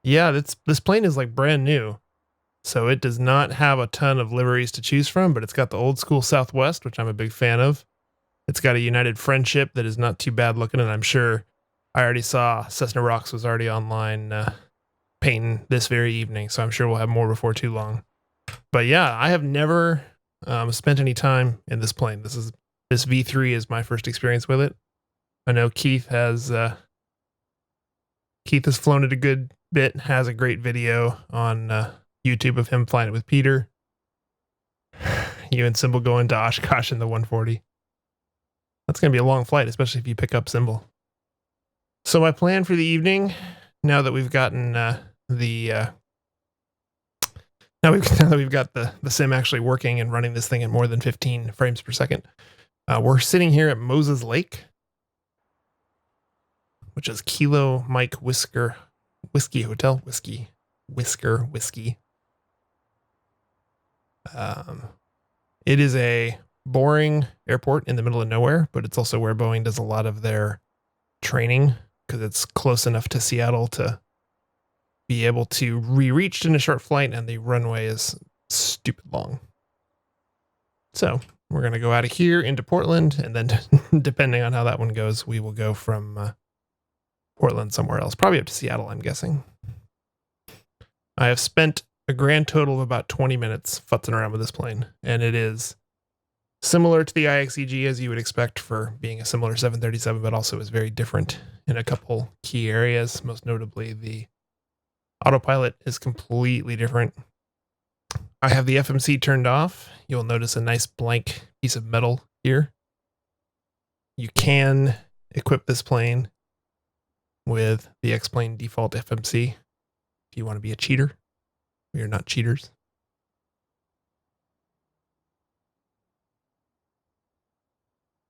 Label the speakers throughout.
Speaker 1: Yeah, this plane is like brand new. So it does not have a ton of liveries to choose from, but it's got the old school Southwest, which I'm a big fan of. It's got a United Friendship that is not too bad looking, and I'm sure I already saw Cessna Rocks was already online painting this very evening, so I'm sure we'll have more before too long. But yeah, I have never spent any time in this plane. This V3 is my first experience with it. I know Keith has flown it a good bit, has a great video on YouTube of him flying it with Peter. You and Symbol going to Oshkosh in the 140. That's going to be a long flight, especially if you pick up Symbol. So my plan for the evening, now that we've gotten now that we've got the sim actually working and running this thing at more than 15 frames per second, we're sitting here at Moses Lake, which is Kilo Mike Whisker Whiskey Hotel Whiskey. It is a boring airport in the middle of nowhere, but it's also where Boeing does a lot of their training because it's close enough to Seattle to be able to be reached in a short flight, and the runway is stupid long. So we're going to go out of here into Portland, and then depending on how that one goes, we will go from Portland somewhere else, probably up to Seattle, I'm guessing. I have spent a grand total of about 20 minutes futzing around with this plane, and it is similar to the IXEG as you would expect for being a similar 737, but also is very different in a couple key areas. Most notably, the autopilot is completely different. I have the FMC turned off. You'll notice a nice blank piece of metal here. You can equip this plane with the X-Plane default FMC if you want to be a cheater. We are not cheaters.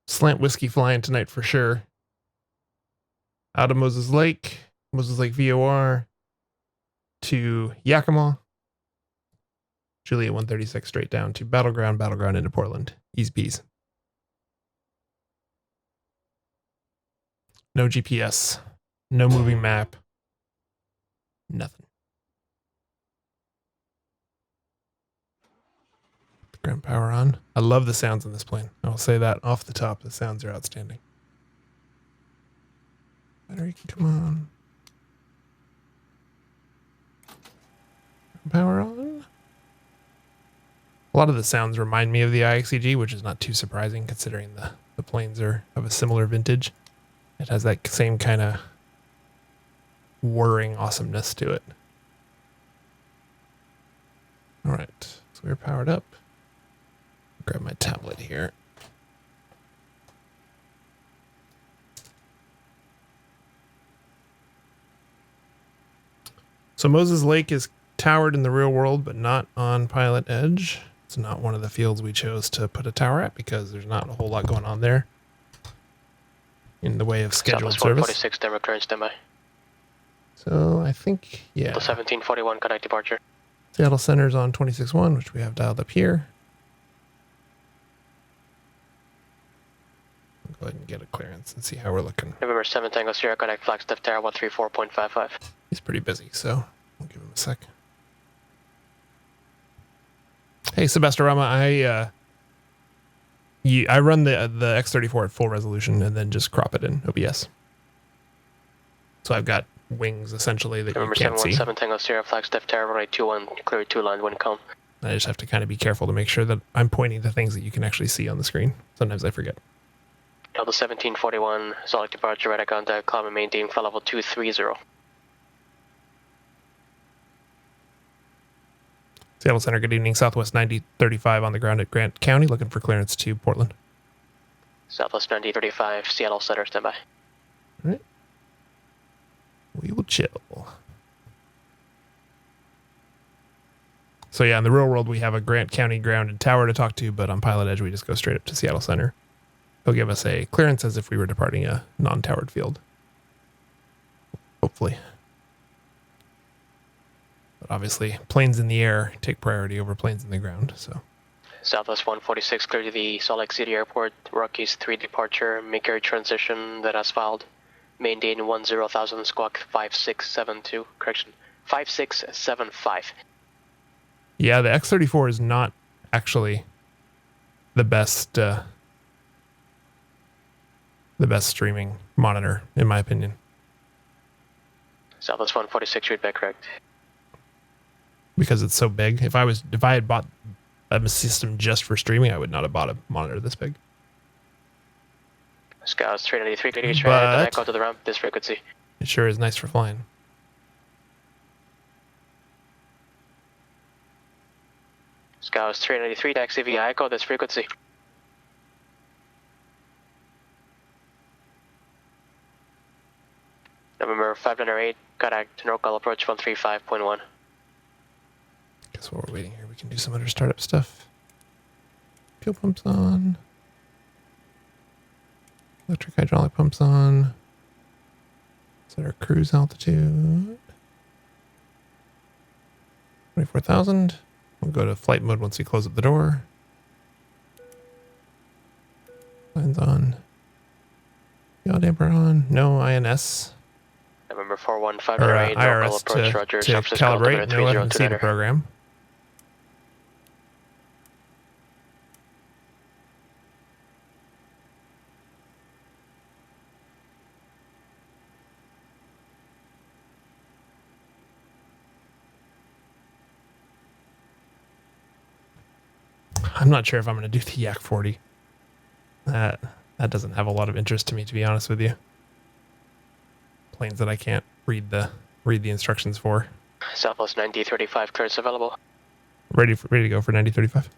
Speaker 1: Slant whiskey flying tonight for sure. Out of Moses Lake VOR to Yakima, Juliet 136 straight down to Battleground into Portland. Easy peas. No GPS, no moving map, nothing. Ground power on. I love the sounds in this plane. I'll say that off the top. The sounds are outstanding. Battery can come on. Power on. A lot of the sounds remind me of the IXEG, which is not too surprising considering the planes are of a similar vintage. It has that same kind of whirring awesomeness to it. All right, so we're powered up. Grab my tablet here. So Moses Lake is towered in the real world, but not on PilotEdge. It's not one of the fields we chose to put a tower at because there's not a whole lot going on there in the way of scheduled service.
Speaker 2: 146, then return standby.
Speaker 1: So I think, yeah.
Speaker 2: The 1741 connect departure.
Speaker 1: Seattle Center's on 26.1, which we have dialed up here. I'll go ahead and get a clearance and see how we're looking.
Speaker 2: November 7 Tango Sierra, connect Flagstaff Tower 134.55.
Speaker 1: He's pretty busy, so we'll give him a sec. Hey, Sebastorama, I run the X34 at full resolution and then just crop it in OBS. So I've got wings essentially that
Speaker 2: November
Speaker 1: you can't see.
Speaker 2: 717 Tango Sierra, Flagstaff Tower 121, clear 2 line when come.
Speaker 1: I just have to kind of be careful to make sure that I'm pointing to things that you can actually see on the screen. Sometimes I forget.
Speaker 2: Delta 1741, solid departure, radar contact, climb and maintain flight level 230.
Speaker 1: Seattle Center, good evening. Southwest 9035 on the ground at Grant County, looking for clearance to Portland.
Speaker 2: Southwest 9035, Seattle Center, standby.
Speaker 1: All right. We will chill. So yeah, in the real world, we have a Grant County grounded tower to talk to, but on PilotEdge, we just go straight up to Seattle Center. He'll give us a clearance as if we were departing a non-towered field. Hopefully. But obviously, planes in the air take priority over planes in the ground, so.
Speaker 2: Southwest 146, clear to the Salt Lake City Airport. Rockies 3 departure, make air transition that has filed. Maintain 10,000 squawk 5672, correction, 5675.
Speaker 1: Yeah, the X34 is not actually the best streaming monitor, in my opinion.
Speaker 2: Southwest 146, readback correct.
Speaker 1: Because it's so big. If I had bought a system just for streaming, I would not have bought a monitor this big.
Speaker 2: Scouts 393, KPDX
Speaker 1: But
Speaker 2: back onto the ramp, this frequency.
Speaker 1: it sure is nice for flying.
Speaker 2: Scouts 393, taxi via ICO, this frequency. November 508, contact NorCal approach 135.1.
Speaker 1: Guess while we're waiting here, we can do some other startup stuff. Fuel pumps on. Electric hydraulic pumps on. Set our cruise altitude. 24,000. We'll go to flight mode once we close up the door. Lines on. Yaw damper on. No INS.
Speaker 2: November 41508, NorCal
Speaker 1: IRS
Speaker 2: approach, Roger.
Speaker 1: to calibrate. No FMC to program. I'm not sure if I'm going to do the Yak 40. That doesn't have a lot of interest to me, to be honest with you. Planes that I can't read the instructions for.
Speaker 2: Southwest 9035, clearance available.
Speaker 1: Ready to go for 9035.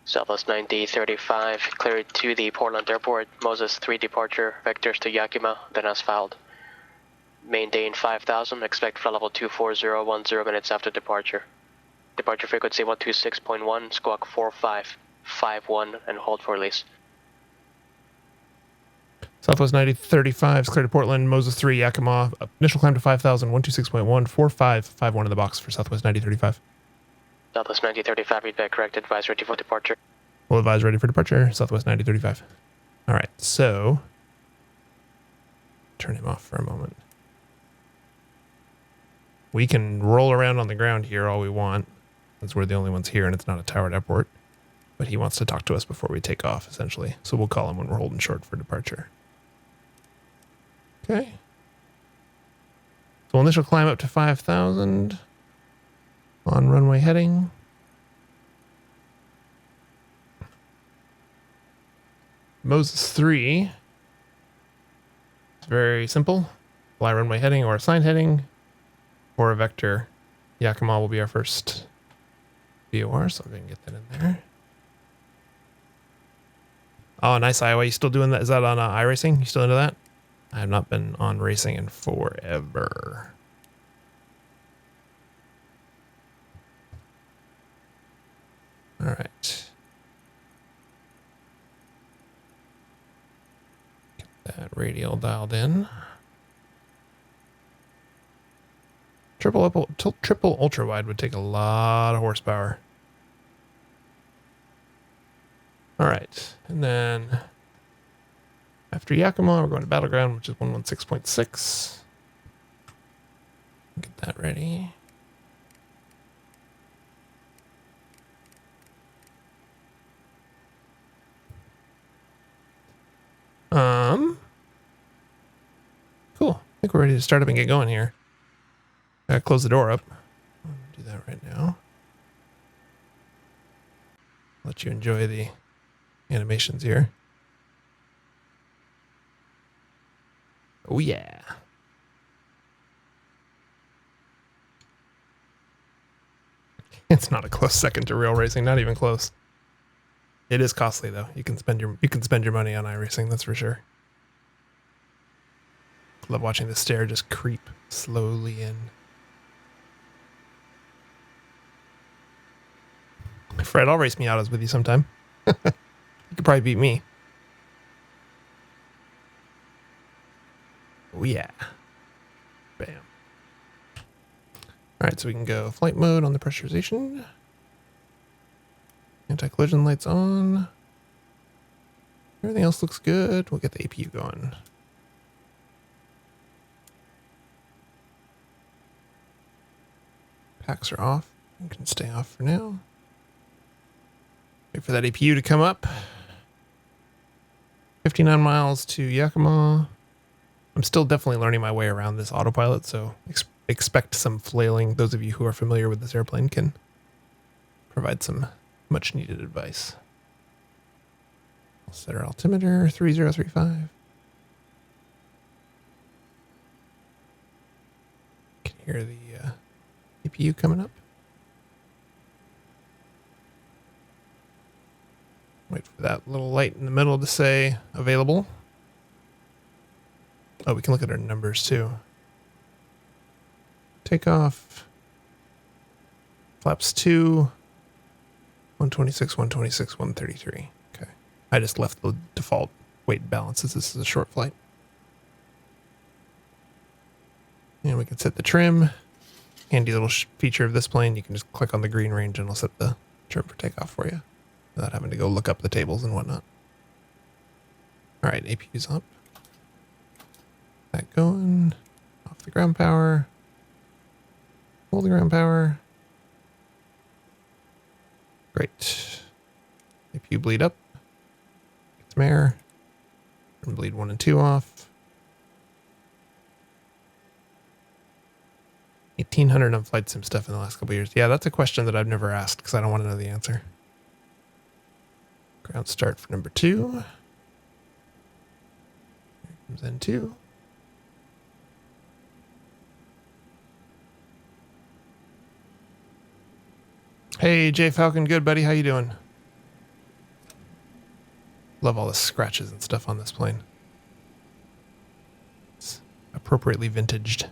Speaker 2: Southwest 9035, cleared to the Portland Airport. Moses 3 departure, vectors to Yakima, then as filed. Maintain 5000, expect flight level 240, 10 minutes after departure. Departure frequency 126.1, squawk 4551, and hold for release.
Speaker 1: Southwest 9035 is clear to Portland. Moses 3, Yakima. Initial climb to 5,000, 126.1, 4551 in the box for Southwest 9035.
Speaker 2: Southwest 9035, readback correct, advise ready for departure.
Speaker 1: We'll advise ready for departure, Southwest 9035. All right, so turn him off for a moment. We can roll around on the ground here all we want, since we're the only ones here and it's not a towered airport. But he wants to talk to us before we take off, essentially. So we'll call him when we're holding short for departure. Okay. So initial climb up to 5,000 on runway heading. Moses 3. It's very simple. Fly runway heading or assigned heading or a vector. Yakima will be our first VOR, so we can get that in there. Oh, nice, Iowa. You still doing that? Is that on iRacing? You still into that? I have not been on racing in forever. All right. Get that radial dialed in. Triple ultra wide would take a lot of horsepower. All right, and then after Yakima, we're going to Battleground, which is 116.6. Get that ready. Cool. I think we're ready to start up and get going here. Gotta close the door up. I'll do that right now. Let you enjoy the animations here. Oh yeah. It's not a close second to real racing, not even close. It is costly though. You can spend your money on iRacing, that's for sure. Love watching the stair just creep slowly in. Fred, I'll race Miatas with you sometime. You could probably beat me. Oh yeah. Bam. Alright, so we can go flight mode on the pressurization. Anti-collision lights on. Everything else looks good. We'll get the APU going. Packs are off. You can stay off for now. Wait for that APU to come up. 59 miles to Yakima. I'm still definitely learning my way around this autopilot, so expect some flailing. Those of you who are familiar with this airplane can provide some much needed advice. We'll set our altimeter 3035. Can hear the APU coming up. Wait for that little light in the middle to say available. Oh, we can look at our numbers too. Takeoff. Flaps 2. 126, 126, 133. Okay. I just left the default weight balances. This is a short flight. And we can set the trim. Handy little feature of this plane. You can just click on the green range and it'll set the trim for takeoff for you without having to go look up the tables and whatnot. All right, APU's up. That going. Off the ground power. Hold the ground power. Great. APU bleed up. Get some air. And bleed 1 and 2 off. 1,800 on FlyJSim stuff in the last couple of years. Yeah, that's a question that I've never asked because I don't want to know the answer. Ground start for number 2. Here comes N2. Hey, Jay Falcon, good buddy. How you doing? Love all the scratches and stuff on this plane. It's appropriately vintaged.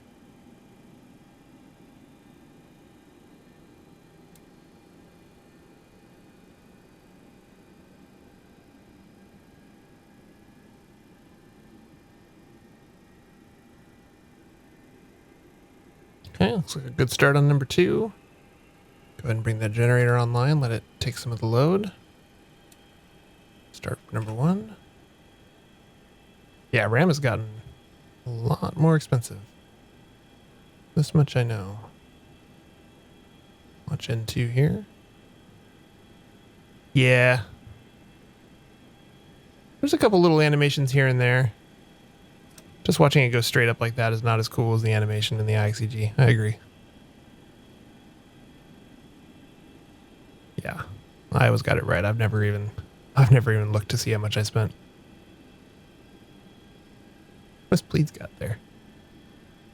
Speaker 1: Okay, looks like a good start on number 2. Go ahead and bring that generator online. Let it take some of the load. Start for number 1. Yeah, RAM has gotten a lot more expensive. This much I know. Watch N2 here. Yeah. There's a couple little animations here and there. Just watching it go straight up like that is not as cool as the animation in the IXEG. I agree. Yeah, I always got it right. I've never even looked to see how much I spent. What's Bleed's got there?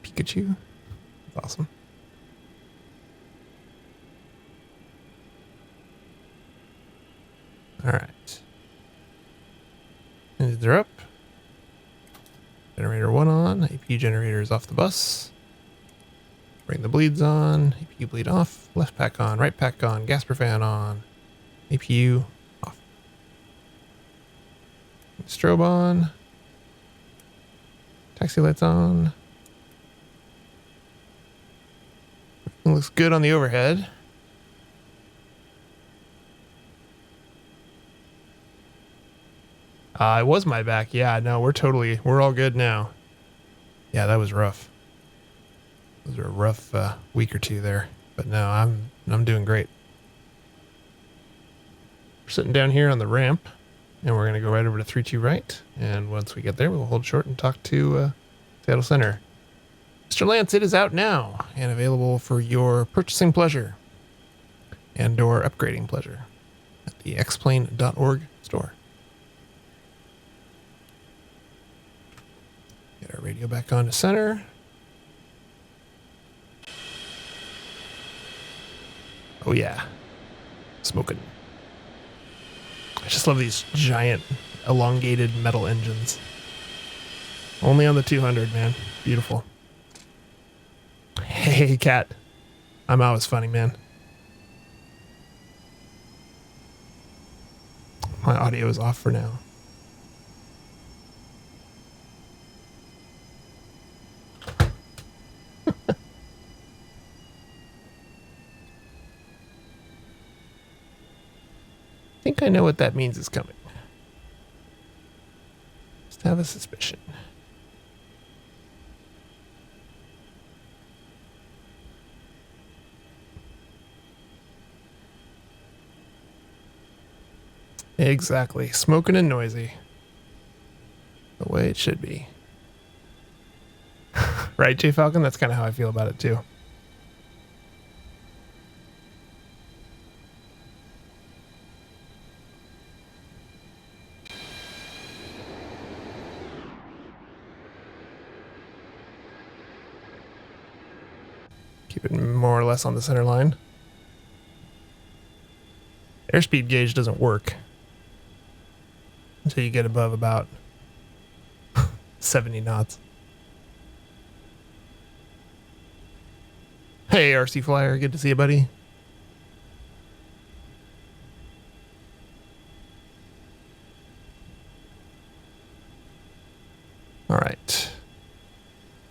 Speaker 1: Pikachu? That's awesome. All right. Engines are up. Generator 1 on. APU generator is off the bus. Bring the bleeds on. APU bleed off. Left pack on. Right pack on. Gasper fan on. APU off. Strobe on. Taxi lights on. Everything looks good on the overhead. It was my back. Yeah, no, we're all good now. Yeah, that was rough. Those were a rough week or two there, but no, I'm doing great. We're sitting down here on the ramp, and we're gonna go right over to 32 right. And once we get there, we'll hold short and talk to Seattle Center. Mr. Lance, it is out now and available for your purchasing pleasure and/or upgrading pleasure at the xplane.org store. Get our radio back on to center. Oh yeah, smoking. I just love these giant elongated metal engines. Only on the 200, man. Beautiful. Hey, Cat. I'm always funny, man. My audio is off for now. I think I know what that means is coming. Just have a suspicion. Exactly. Smoking and noisy. The way it should be. Right, J Falcon? That's kind of how I feel about it too. Keep it more or less on the center line. Airspeed gauge doesn't work until you get above about 70 knots. Hey, RC Flyer, good to see you, buddy. All right.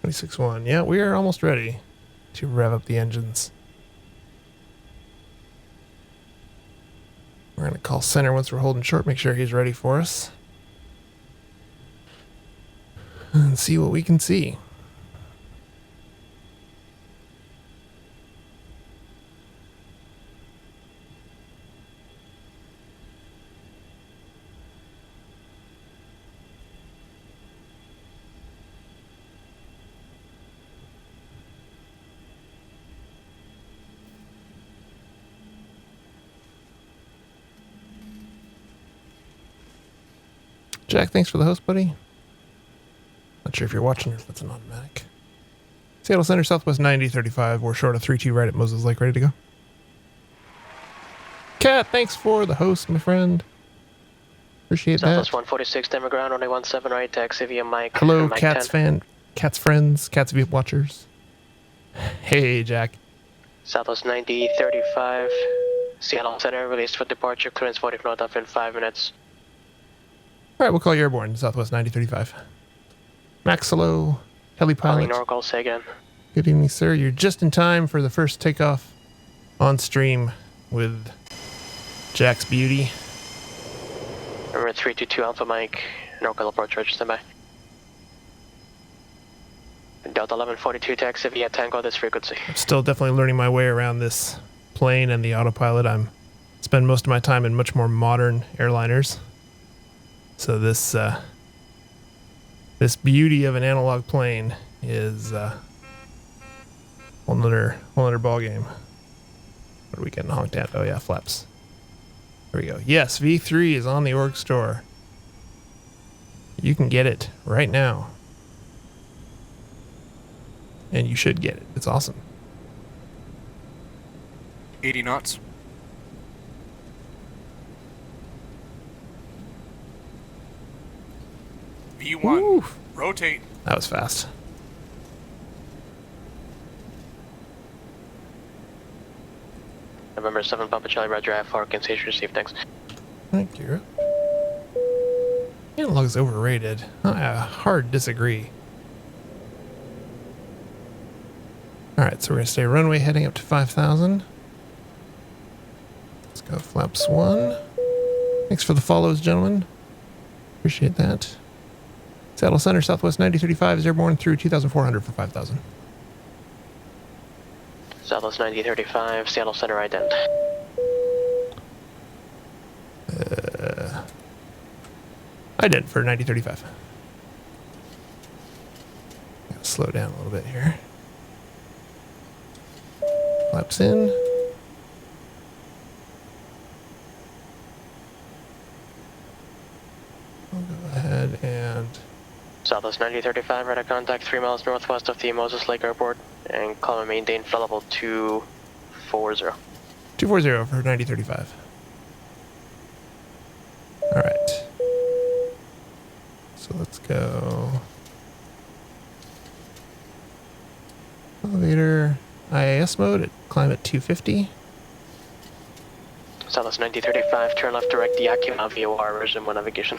Speaker 1: 26.1. Yeah, we are almost ready to rev up the engines. We're going to call center once we're holding short, make sure he's ready for us. And see what we can see. Jack, thanks for the host, buddy. Not sure if you're watching or if that's an automatic. Seattle Center, Southwest 9035. We're short of 3-2 right at Moses Lake, ready to go. Cat, thanks for the host, my friend. Appreciate
Speaker 2: Southwest
Speaker 1: that.
Speaker 2: 146, demo ground, only 17 right, taxi via Mike.
Speaker 1: Hello,
Speaker 2: Mike
Speaker 1: Cat's
Speaker 2: 10.
Speaker 1: Cat's friends, Cat's view watchers. Hey, Jack.
Speaker 2: Southwest 9035, Seattle Center, released for departure, clearance 40 knot off in 5 minutes.
Speaker 1: All right, we'll call you airborne, Southwest 9035. Max, hello. Heli pilot.
Speaker 2: Oracle, say again.
Speaker 1: Good evening, sir. You're just in time for the first takeoff on stream with Jack's Beauty.
Speaker 2: Remember 322 Alpha Mike, Oracle approach, register standby. Delta 1142, taxi via Tango, this frequency.
Speaker 1: I'm still definitely learning my way around this plane and the autopilot. I'm spend most of my time in much more modern airliners. So this this beauty of an analog plane is whole other ball game. What are we getting honked at? Oh yeah, flaps. There we go. Yes, V3 is on the org store. You can get it right now. And you should get it. It's awesome.
Speaker 3: 80 knots. V1.
Speaker 1: Woo.
Speaker 3: Rotate.
Speaker 1: That was fast.
Speaker 2: November 7 Papa Charlie, Roger, IFR, can station received, thanks.
Speaker 1: Thank you. Analog is overrated. I hard disagree. Alright, so we're going to stay runway heading up to 5,000. Let's go flaps 1. Thanks for the follows, gentlemen. Appreciate that. Seattle Center, Southwest 9035 is airborne through 2,400 for 5,000.
Speaker 2: Southwest 9035, Seattle Center, ident.
Speaker 1: Ident for 9035. Gotta slow down a little bit here. Flaps in. I'll go ahead and...
Speaker 2: Southwest 9035, radar contact 3 miles northwest of the Moses Lake Airport, and climb and maintain flight level 240.
Speaker 1: 240 for 9035. Alright. So let's go. Elevator. IAS mode. Climb at 250.
Speaker 2: Southwest 9035, turn left direct Yakima VOR, resume navigation.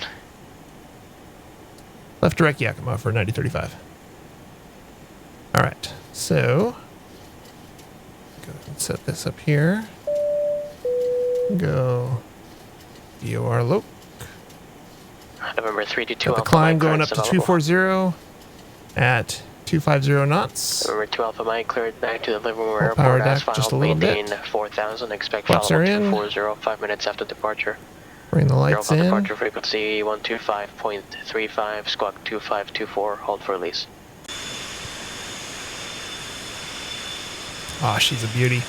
Speaker 1: Left direct Yakima for 9035. Alright, so go ahead and set this up here. Go VOR low.
Speaker 2: November 322
Speaker 1: Got the
Speaker 2: Alpha
Speaker 1: climb
Speaker 2: Mike,
Speaker 1: going up
Speaker 2: clearance
Speaker 1: to
Speaker 2: available.
Speaker 1: 240 at 250 knots.
Speaker 2: November 2 Alpha Mike, cleared back to the Livermore
Speaker 1: We'll power
Speaker 2: Airport as
Speaker 1: back just
Speaker 2: filed,
Speaker 1: a little bit.
Speaker 2: maintain 4000, expect
Speaker 1: Flaps
Speaker 2: follow
Speaker 1: are
Speaker 2: up
Speaker 1: in.
Speaker 2: 240, 5 minutes after departure.
Speaker 1: Bring the lights in.
Speaker 2: Departure frequency 125.35, squawk 2524, hold for release.
Speaker 1: Ah, she's a beauty.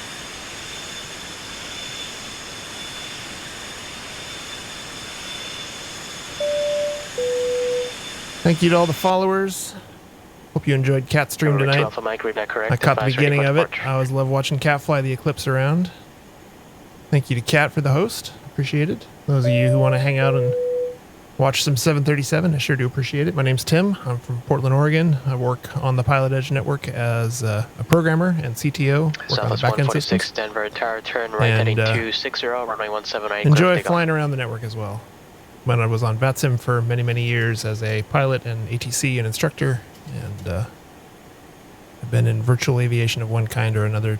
Speaker 1: Thank you to all the followers. Hope you enjoyed Cat's stream tonight.
Speaker 2: Alpha Mike, read that correct.
Speaker 1: I caught the beginning of it.
Speaker 2: Departure.
Speaker 1: I always love watching Cat fly the Eclipse around. Thank you to Cat for the host. Appreciate it. Those of you who want to hang out and watch some 737, I sure do appreciate it. My name's Tim. I'm from Portland, Oregon. I work on the PilotEdge network as a programmer and CTO. Work on the
Speaker 2: Southwest
Speaker 1: backend
Speaker 2: 146,
Speaker 1: systems.
Speaker 2: Denver tower, turn right heading 260, runway 17.
Speaker 1: Enjoy flying around the network as well. When I was on VATSIM for many, many years as a pilot and ATC and instructor, and I've been in virtual aviation of one kind or another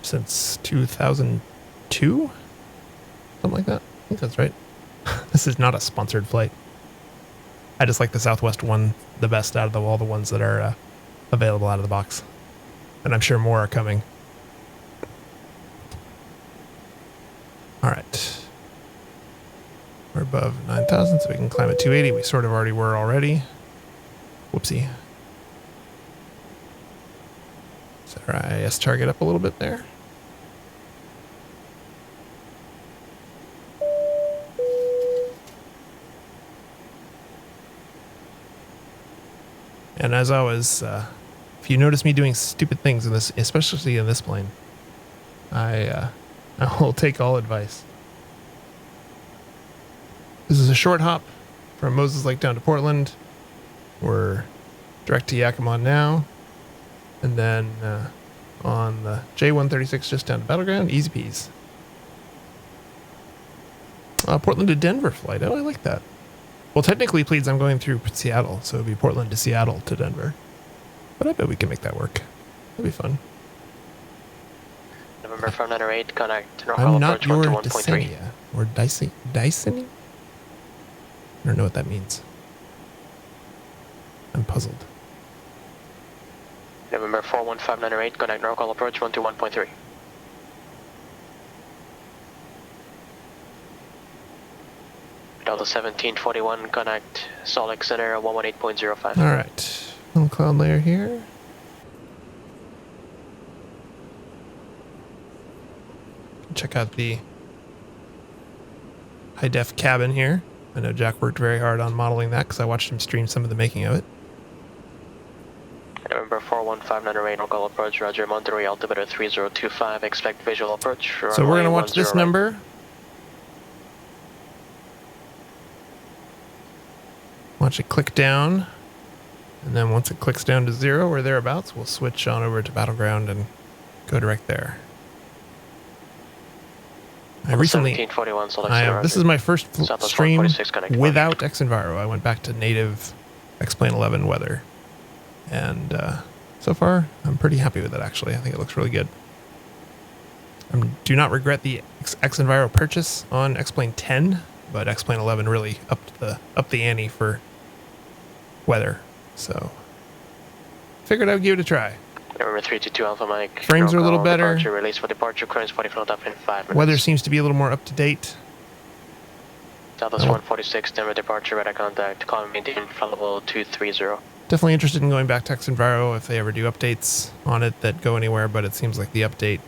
Speaker 1: since 2002, something like that. I think that's right. This is not a sponsored flight. I just like the Southwest one the best out of all the ones that are available out of the box, and I'm sure more are coming. All right. We're above 9,000, so we can climb at 280. We sort of already were already. Whoopsie. Set our IS target up a little bit there. And as always, if you notice me doing stupid things in this, especially in this plane, I will take all advice. This is a short hop from Moses Lake down to Portland. We're direct to Yakima now. And then on the J136 just down to Battleground, easy peas. Portland to Denver flight. Oh, I like that. Well, technically, please, I'm going through Seattle, so it'd be Portland to Seattle to Denver. But I bet we can make that work. It'll be fun.
Speaker 2: November 498, contact
Speaker 1: I'm not your
Speaker 2: approach 121.3.
Speaker 1: Dysenia. Or Dysenia? I don't know what that means. I'm puzzled.
Speaker 2: November 41598, contact normal approach 121.3. Delta 1741, contact Salt Lake Center 118.05.
Speaker 1: All right. Little cloud layer here. Check out the high def cabin here. I know Jack worked very hard on modeling that because I watched him stream some of the making of it.
Speaker 2: November 41598, local approach, Roger, Monterey, altimeter 3025, expect visual approach.
Speaker 1: So we're going to watch this number. Watch it click down. And then once it clicks down to 0 or thereabouts, we'll switch on over to Battleground and go direct there. I recently, this is my first stream without XEnviro. I went back to native X-Plane 11 weather. And so far, I'm pretty happy with it, actually. I think it looks really good. I do not regret the XEnviro purchase on X-Plane 10, but X-Plane 11 really upped the ante for weather. So, figured I would give it a try.
Speaker 2: November 322 Alpha Mike.
Speaker 1: Frames are a little better.
Speaker 2: Departure, release for departure, currents 40 knot up in 5 minutes.
Speaker 1: Weather seems to be a little more up to date.
Speaker 2: Southwest 146, Denver departure, radar contact, call and maintain flight level 230.
Speaker 1: Definitely interested in going back to XEnviro if they ever do updates on it that go anywhere, but it seems like the update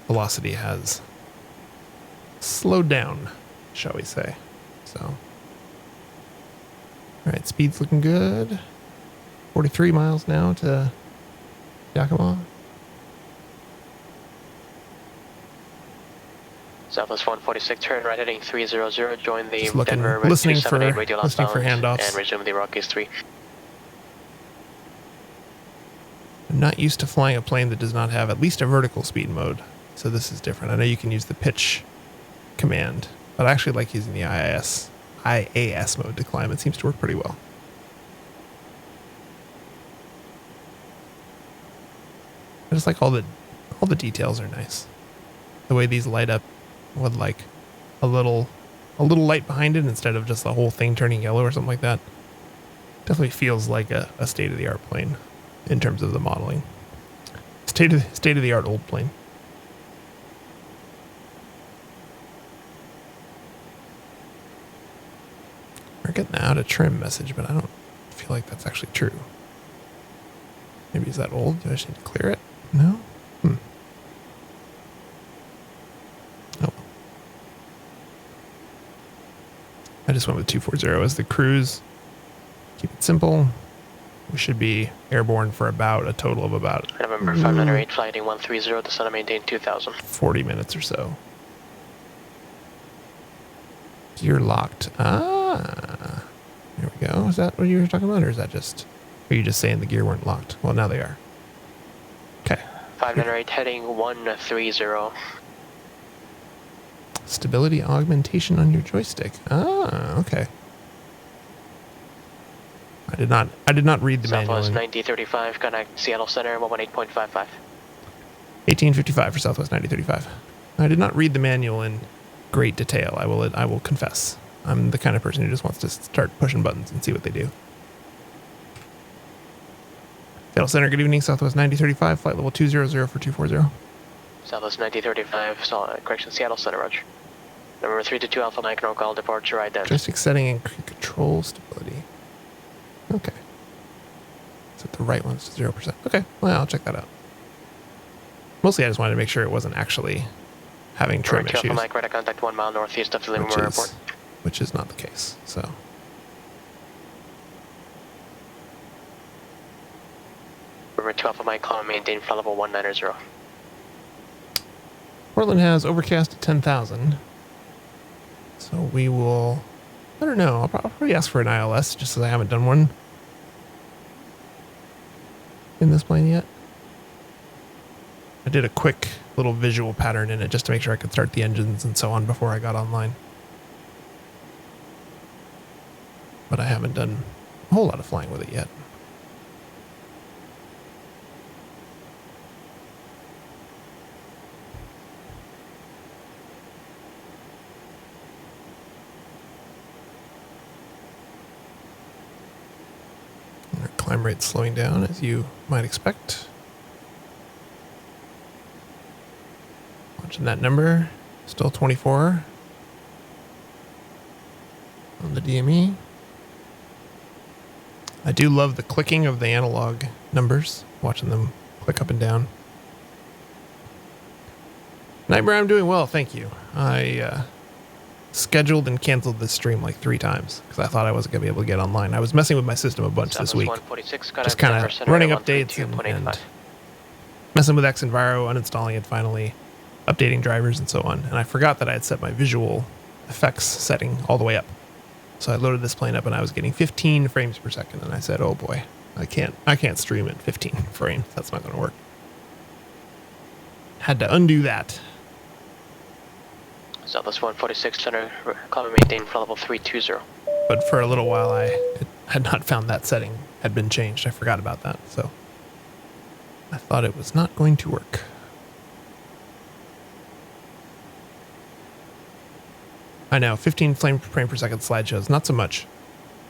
Speaker 1: velocity has slowed down, shall we say. So, all right, speed's looking good. 43 miles now to Yakima.
Speaker 2: Southwest 146, turn right heading 300, join the
Speaker 1: Just
Speaker 2: Denver
Speaker 1: listening
Speaker 2: 278
Speaker 1: for
Speaker 2: radial
Speaker 1: listening for
Speaker 2: outbound,
Speaker 1: handoffs.
Speaker 2: and resume the Rockies 3.
Speaker 1: I'm not used to flying a plane that does not have at least a vertical speed mode, so this is different. I know you can use the pitch command, but I actually like using the IAS mode to climb. It seems to work pretty well. I just like all the details are nice. The way these light up with like a little light behind it instead of just the whole thing turning yellow or something like that. Definitely feels like a state-of-the-art plane in terms of the modeling. State-of-the-art old plane. out of trim message, but I don't feel like that's actually true. Maybe is that old? Do I just need to clear it? No? Oh. I just went with 240 as the cruise. Keep it simple. We should be airborne for about a total of about
Speaker 2: November 598, flight 130, descend and maintain 2000.
Speaker 1: 40 minutes or so. Gear locked. Ah, there we go. Is that what you were talking about, or is that just, are you just saying the gear weren't locked? Well, now they are. Okay.
Speaker 2: 598, heading 130.
Speaker 1: Stability augmentation on your joystick. Ah, okay. I did not read the manual.
Speaker 2: Southwest 9035, contact Seattle Center, 118.55.
Speaker 1: 1855 for Southwest 9035. I did not read the manual in great detail. I will confess. I'm the kind of person who just wants to start pushing buttons and see what they do. Seattle Center, good evening. Southwest 9035, flight level 200 for 240.
Speaker 2: Southwest 9035, correction, Seattle Center, roger. Number 322 Alpha Mike, no call, departure, ident.
Speaker 1: Joystick setting and control stability. Okay. Set the right ones to 0%. Okay, well, I'll check that out. Mostly I just wanted to make sure it wasn't actually having trim issues.
Speaker 2: Alpha Mike, radar contact 1 mile northeast of the Livermore Airport.
Speaker 1: Which is not the case, so.
Speaker 2: Number 2 Alpha Mike, call and maintain flight level 190.
Speaker 1: Portland has overcast at 10,000. So we will, I don't know, I'll probably ask for an ILS just because I haven't done one in this plane yet. I did a quick little visual pattern in it just to make sure I could start the engines and so on before I got online. But I haven't done a whole lot of flying with it yet. Our climb rate slowing down as you might expect. Watching that number, still 24 on the DME. I do love the clicking of the analog numbers, watching them click up and down. Nightmare, I'm doing well, thank you. I scheduled and canceled this stream like 3 times because I thought I wasn't going to be able to get online. I was messing with my system a bunch this week. Just kind of running updates and messing with Xenviro, uninstalling it finally, updating drivers and so on. And I forgot that I had set my visual effects setting all the way up. So I loaded this plane up and I was getting 15 frames per second. And I said, oh boy, I can't stream at 15 frames. That's not going to work. Had to undo that.
Speaker 2: Southwest 146 Center, call and maintain flight level 320.
Speaker 1: But for a little while, I had not found that setting had been changed. I forgot about that. So I thought it was not going to work. I know, 15 frame per second slideshows, not so much.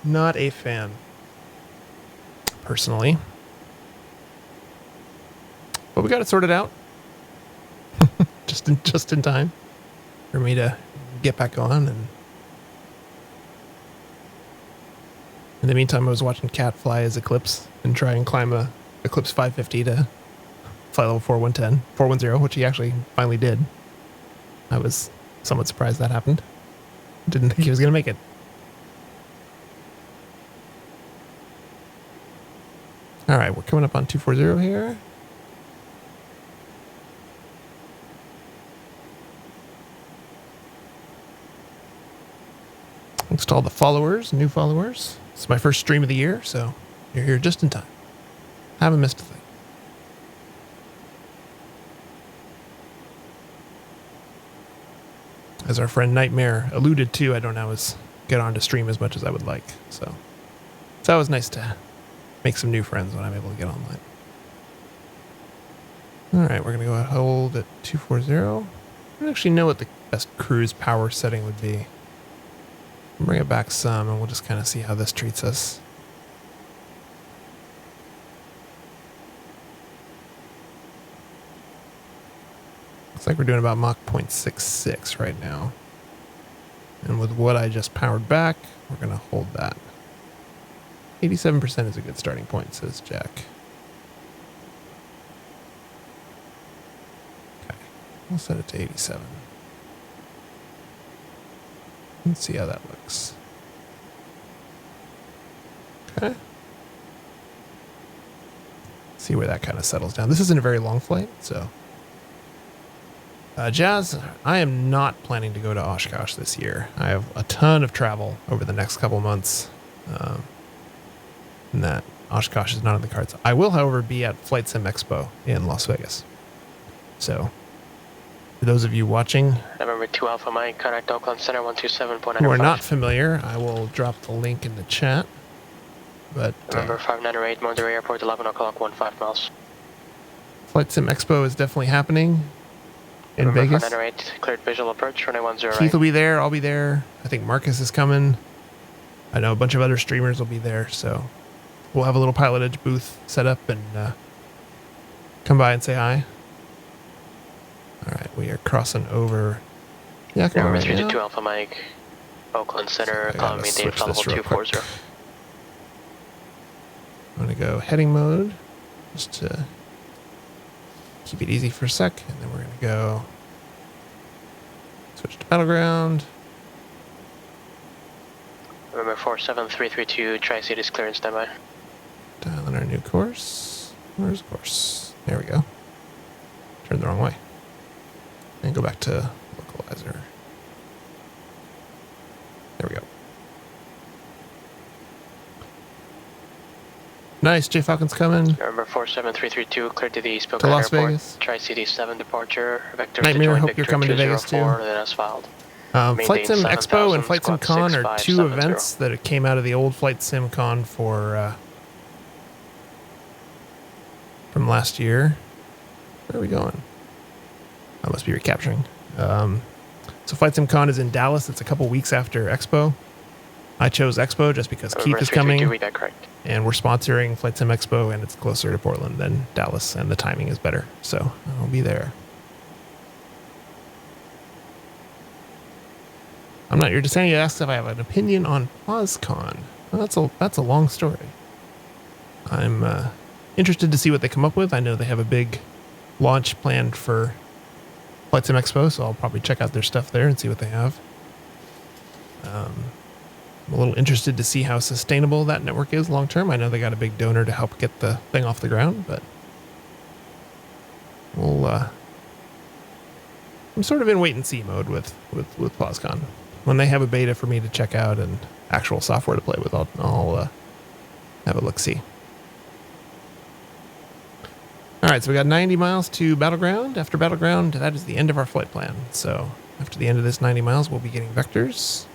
Speaker 1: Not a fan, personally. But we got it sorted out. just in time for me to get back on. And in the meantime, I was watching Cat fly his Eclipse and try and climb a Eclipse 550 to flight level 410, which he actually finally did. I was somewhat surprised that happened. Didn't think he was going to make it. All right, we're coming up on 240 here. Install the followers, new followers. It's my first stream of the year, so you're here just in time. Haven't missed a thing. As our friend Nightmare alluded to, I don't always get on to stream as much as I would like. So it's always nice to make some new friends when I'm able to get online. All right, we're going to go hold at 240. I don't actually know what the best cruise power setting would be. I'll bring it back some, and we'll just kind of see how this treats us. Looks like we're doing about Mach 0.66 right now. And with what I just powered back, we're going to hold that. 87% is a good starting point, says Jack. Okay, we'll set it to 87. Let's see how that looks. Okay. See where that kind of settles down. This isn't a very long flight, so. Jazz, I am not planning to go to Oshkosh this year. I have a ton of travel over the next couple months. And that Oshkosh is not in the cards. I will, however, be at FlyJSim Expo in Las Vegas. So, for those of you watching
Speaker 2: November 2 Alpha Mike, contact Oakland Center 127.95.
Speaker 1: who are not familiar, I will drop the link in the chat. But
Speaker 2: November 598, Monterey Airport, 11 o'clock, 15 miles.
Speaker 1: FlyJSim Expo is definitely happening in
Speaker 2: November
Speaker 1: Vegas.
Speaker 2: 598, cleared visual approach, runway 10
Speaker 1: Keith
Speaker 2: right.
Speaker 1: will be there. I'll be there. I think Marcus is coming. I know a bunch of other streamers will be there, so we'll have a little PilotEdge booth set up and come by and say hi. All right, we are crossing over. Yeah, come on
Speaker 2: November
Speaker 1: right
Speaker 2: 322
Speaker 1: now.
Speaker 2: Alpha Mike, Oakland Center,
Speaker 1: I
Speaker 2: climb
Speaker 1: gotta
Speaker 2: maintain
Speaker 1: switch
Speaker 2: level
Speaker 1: this real quick.
Speaker 2: 240.
Speaker 1: I'm gonna go heading mode just to keep it easy for a sec, and then we're gonna go switch to battleground.
Speaker 2: November 47332, Tri-Cities clearance standby.
Speaker 1: Dial in our new course. Where's course? There we go. Turned the wrong way. And go back to localizer. There we go. Nice, J Falcon's coming.
Speaker 2: November 47332, cleared to the East
Speaker 1: To
Speaker 2: Spokane
Speaker 1: Las
Speaker 2: Airport.
Speaker 1: Vegas.
Speaker 2: Tri-City 7 departure, vector
Speaker 1: Nightmare,
Speaker 2: to join
Speaker 1: hope
Speaker 2: Victor
Speaker 1: you're coming to Vegas,
Speaker 2: 204,
Speaker 1: too.
Speaker 2: then as filed.
Speaker 1: FlyJSim
Speaker 2: Maintain
Speaker 1: Expo and
Speaker 2: 7000,
Speaker 1: FlyJSim
Speaker 2: squawk
Speaker 1: Con are two
Speaker 2: 6570.
Speaker 1: events that came out of the old FlyJSim Con from last year. Where are we going? I must be recapturing. So FlyJSim Con is in Dallas. It's a couple weeks after Expo. I chose Expo just because
Speaker 2: November
Speaker 1: Keith is
Speaker 2: 332,
Speaker 1: coming,
Speaker 2: read that correct.
Speaker 1: and we're sponsoring FlyJSim Expo, and it's closer to Portland than Dallas, and the timing is better. So I'll be there. I'm not. You're just saying you asked if I have an opinion on PauseCon. Well, that's a long story. I'm interested to see what they come up with. I know they have a big launch planned for FlyJSim Expo, so I'll probably check out their stuff there and see what they have. I'm a little interested to see how sustainable that network is long term. I know they got a big donor to help get the thing off the ground, but we'll. I'm sort of in wait and see mode with PauseCon. When they have a beta for me to check out and actual software to play with, I'll have a look-see. All right, so we got 90 miles to Battleground. After Battleground, that is the end of our flight plan. So after the end of this 90 miles, we'll be getting vectors.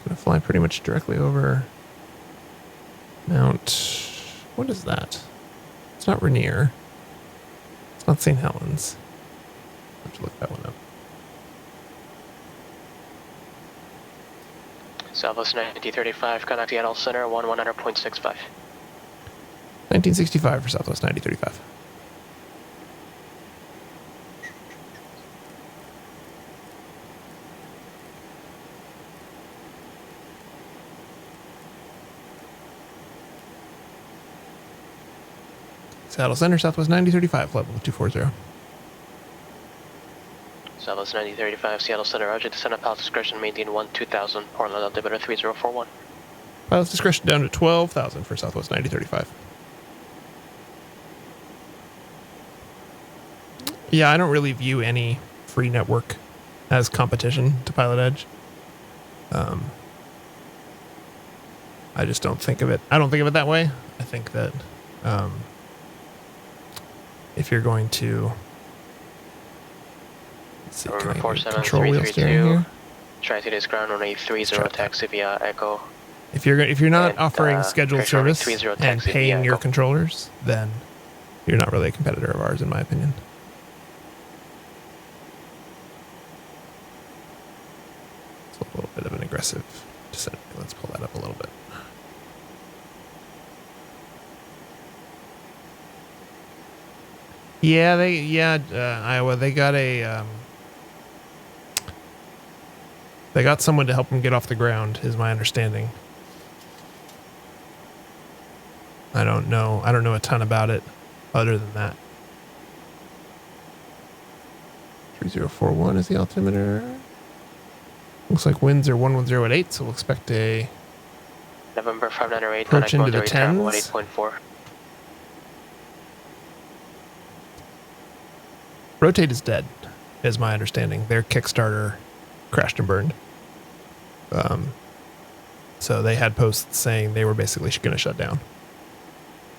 Speaker 1: Gonna fly pretty much directly over Mount... What is that? It's not Rainier. It's not St. Helens. I'll have to look that one up.
Speaker 2: Southwest 9035, contact Seattle Center, 1100.65.
Speaker 1: 1965 for Southwest 9035. Seattle Center, Southwest 9035, flight level 240.
Speaker 2: Southwest 9035, Seattle Center, roger, descend at pilot's discretion, maintain 2000, Portland altimeter 3041.
Speaker 1: Pilot's discretion down to 12,000 for Southwest 9035. Yeah, I don't really view any free network as competition to PilotEdge. I just don't think of it. I don't think of it that way. I think that if you're going to... Let's see, can I do control wheel steering here?
Speaker 2: Tri-Cities ground on a 30 taxi via Echo.
Speaker 1: If you're not
Speaker 2: And,
Speaker 1: offering scheduled
Speaker 2: Pressure on a
Speaker 1: service
Speaker 2: 30
Speaker 1: and
Speaker 2: taxi
Speaker 1: paying
Speaker 2: via
Speaker 1: your
Speaker 2: Echo.
Speaker 1: controllers, then you're not really a competitor of ours, in my opinion. It's a little bit of an aggressive descent. Let's pull that up a little bit. Iowa. They got someone to help them get off the ground, is my understanding. I don't know a ton about it other than that. 3041 is the altimeter. Looks like winds are 110 at 8, so we'll expect a
Speaker 2: November 598,
Speaker 1: approach into the
Speaker 2: return
Speaker 1: 10s.
Speaker 2: 18.4.
Speaker 1: Rotate is dead, is my understanding. Their Kickstarter crashed and burned. So they had posts saying they were basically going to shut down.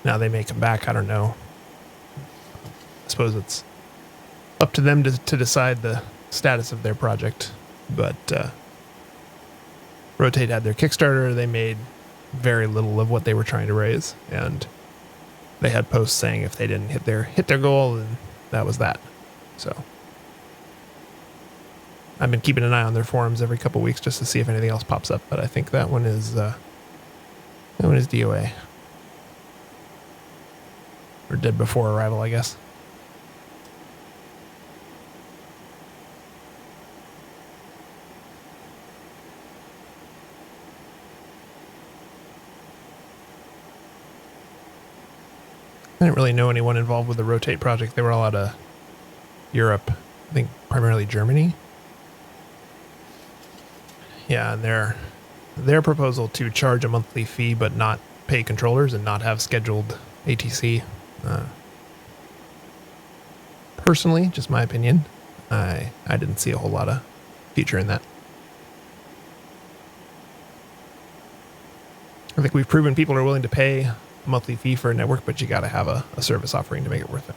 Speaker 1: Now they may come back. I don't know. I suppose it's up to them to decide the status of their project. But Rotate had their Kickstarter. They made very little of what they were trying to raise, and they had posts saying if they didn't hit their goal, then that was that. So I've been keeping an eye on their forums every couple weeks just to see if anything else pops up, but I think that one is DOA. Or dead before arrival, I guess. I didn't really know anyone involved with the Rotate project. They were all out of Europe. I think primarily Germany. Yeah, and their proposal to charge a monthly fee but not pay controllers and not have scheduled ATC. Personally, just my opinion, I didn't see a whole lot of future in that. I think we've proven people are willing to pay a monthly fee for a network, but you got to have a service offering to make it worth it.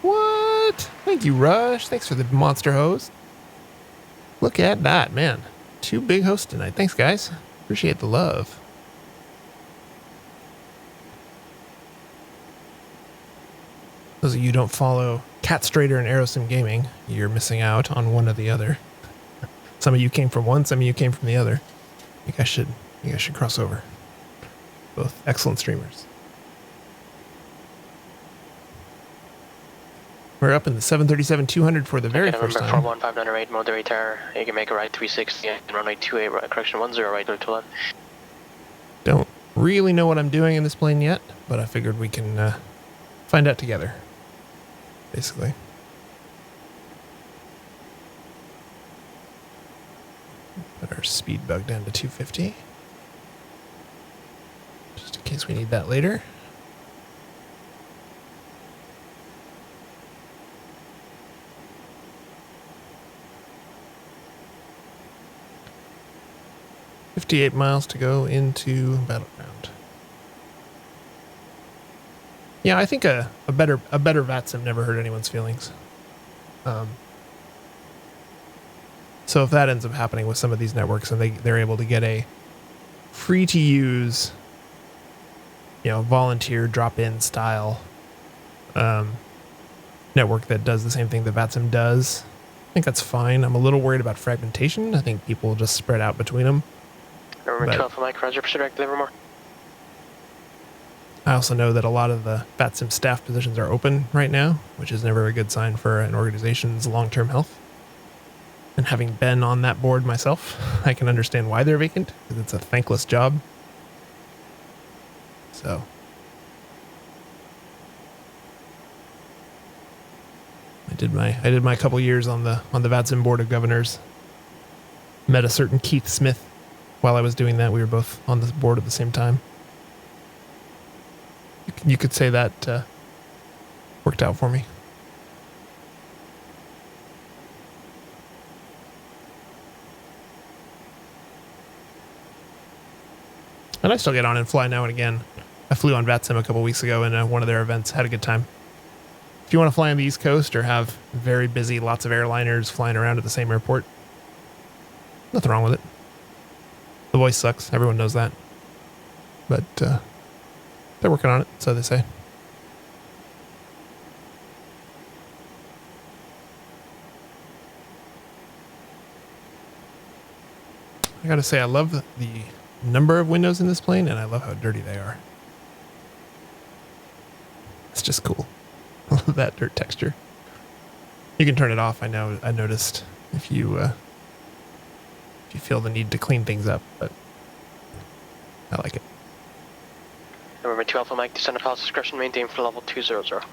Speaker 1: What? Thank you, Rush. Thanks for the monster host. Look at that, man. 2 big hosts tonight. Thanks, guys. Appreciate the love. Those of you who don't follow Cat Strader and AeroSim Gaming, you're missing out on one or the other. Some of you came from one, some of you came from the other. You guys should cross over. Both excellent streamers. We're up in the 737-200 for the very first time.
Speaker 2: November 41598, mode the retire. You can make a right 360 and runway 28, correction 10, right to left.
Speaker 1: Don't really know what I'm doing in this plane yet, but I figured we can find out together, basically. Put our speed bug down to 250. Just in case we need that later. $58 miles to go into Battleground. Yeah, I think a better VATSIM never hurt anyone's feelings. So if that ends up happening with some of these networks and they're able to get a free to use, volunteer drop-in style network that does the same thing that VATSIM does, I think that's fine. I'm a little worried about fragmentation. I think people will just spread out between them.
Speaker 2: November 12 for Mike, Roger, pursuit direct, Livermore.
Speaker 1: I also know that a lot of the VATSIM staff positions are open right now, which is never a good sign for an organization's long-term health. And having been on that board myself, I can understand why they're vacant, because it's a thankless job. So I did my couple years on the VATSIM board of governors. Met a certain Keith Smith while I was doing that. We were both on this board at the same time. You could say that worked out for me. And I still get on and fly now and again. I flew on VATSIM a couple weeks ago in one of their events. Had a good time. If you want to fly on the East Coast or have very busy, lots of airliners flying around at the same airport, nothing wrong with it. The voice sucks. Everyone knows that. But they're working on it, so they say. I gotta say, I love the number of windows in this plane, and I love how dirty they are. It's just cool. I love that dirt texture. You can turn it off. I noticed if you if you feel the need to clean things up, but I like it.
Speaker 2: November 2 Alpha Mike, descend at pilot's discretion, maintain for level 200.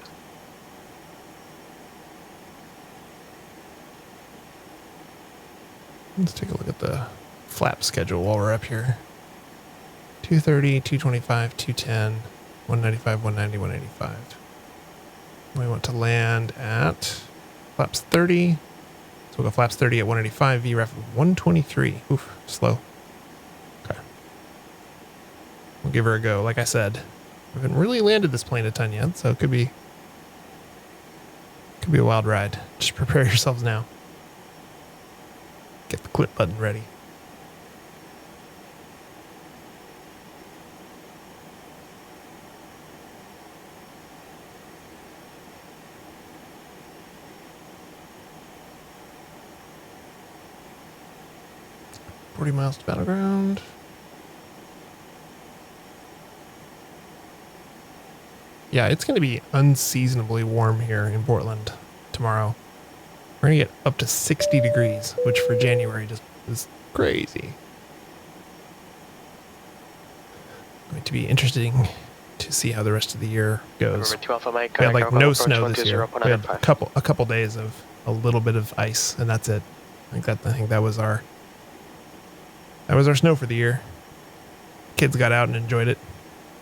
Speaker 1: Let's take a look at the flap schedule while we're up here. 230, 225, 210, 195, 190, 185. We want to land at flaps 30. So we'll go flaps 30 at 185, VREF of 123. Oof, slow. Okay. We'll give her a go. Like I said, we haven't really landed this plane a ton yet, so it could be a wild ride. Just prepare yourselves now. Get the clip button ready. $40 miles to battleground. Yeah, it's going to be unseasonably warm here in Portland tomorrow. We're going to get up to 60 degrees, which for January just is crazy. Going to be interesting to see how the rest of the year goes.
Speaker 2: November 2 Alpha Mike,
Speaker 1: We had like no snow
Speaker 2: approach
Speaker 1: this year.
Speaker 2: 120,
Speaker 1: We had a couple days of a little bit of ice, and that's it. I think that was our snow for the year. Kids got out and enjoyed it.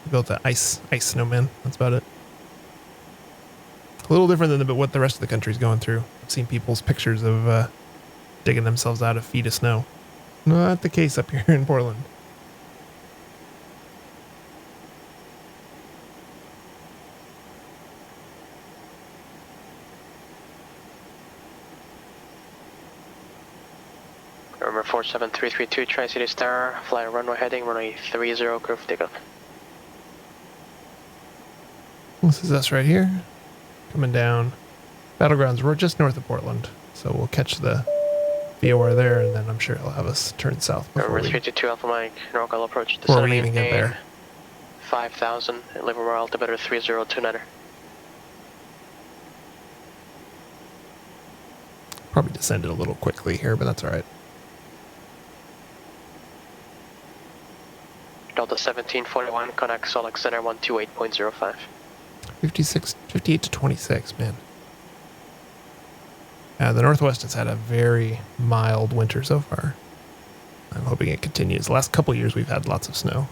Speaker 1: We built an ice snowman. That's about it. A little different than what the rest of the country's going through. I've seen people's pictures of digging themselves out of feet of snow. Not the case up here in Portland.
Speaker 2: November 47332, Tri-City Star, fly runway heading, runway 30, curve takeoff.
Speaker 1: This is us right here. Coming down. Battlegrounds, we're just north of Portland. So we'll catch the VOR there, and then I'm sure he'll have us turn south
Speaker 2: November 322 Alpha Mike, Norcal approach,
Speaker 1: before we even get there.
Speaker 2: 5,000, and Livermore altimeter 3029er.
Speaker 1: Probably descended a little quickly here, but that's all right.
Speaker 2: Delta 1741, connect Solix Center 128.05.
Speaker 1: 58 to 26, man. The Northwest has had a very mild winter so far. I'm hoping it continues. The last couple of years we've had lots of snow.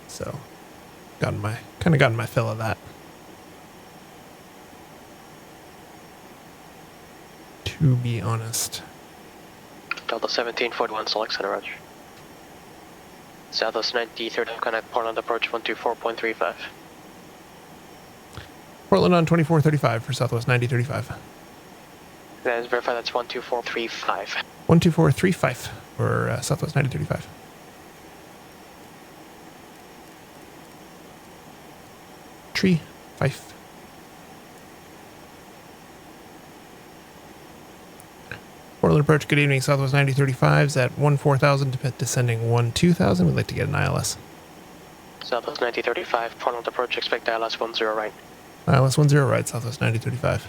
Speaker 1: So, gotten my fill of that. To be honest.
Speaker 2: Delta 1741, Solix Center, roger. Southwest 90, third connect Portland approach 124.35.
Speaker 1: Portland on 2435 for Southwest 9035.
Speaker 2: That is verified, that's 12435.
Speaker 1: 12435 for Southwest 9035. Tree, Fife. Portland approach, good evening. Southwest 9035's at 14,000, descending 12,000. We'd like to get an ILS.
Speaker 2: Southwest 9035, Portland approach, expect ILS 10 right.
Speaker 1: ILS 10 right, Southwest 9035.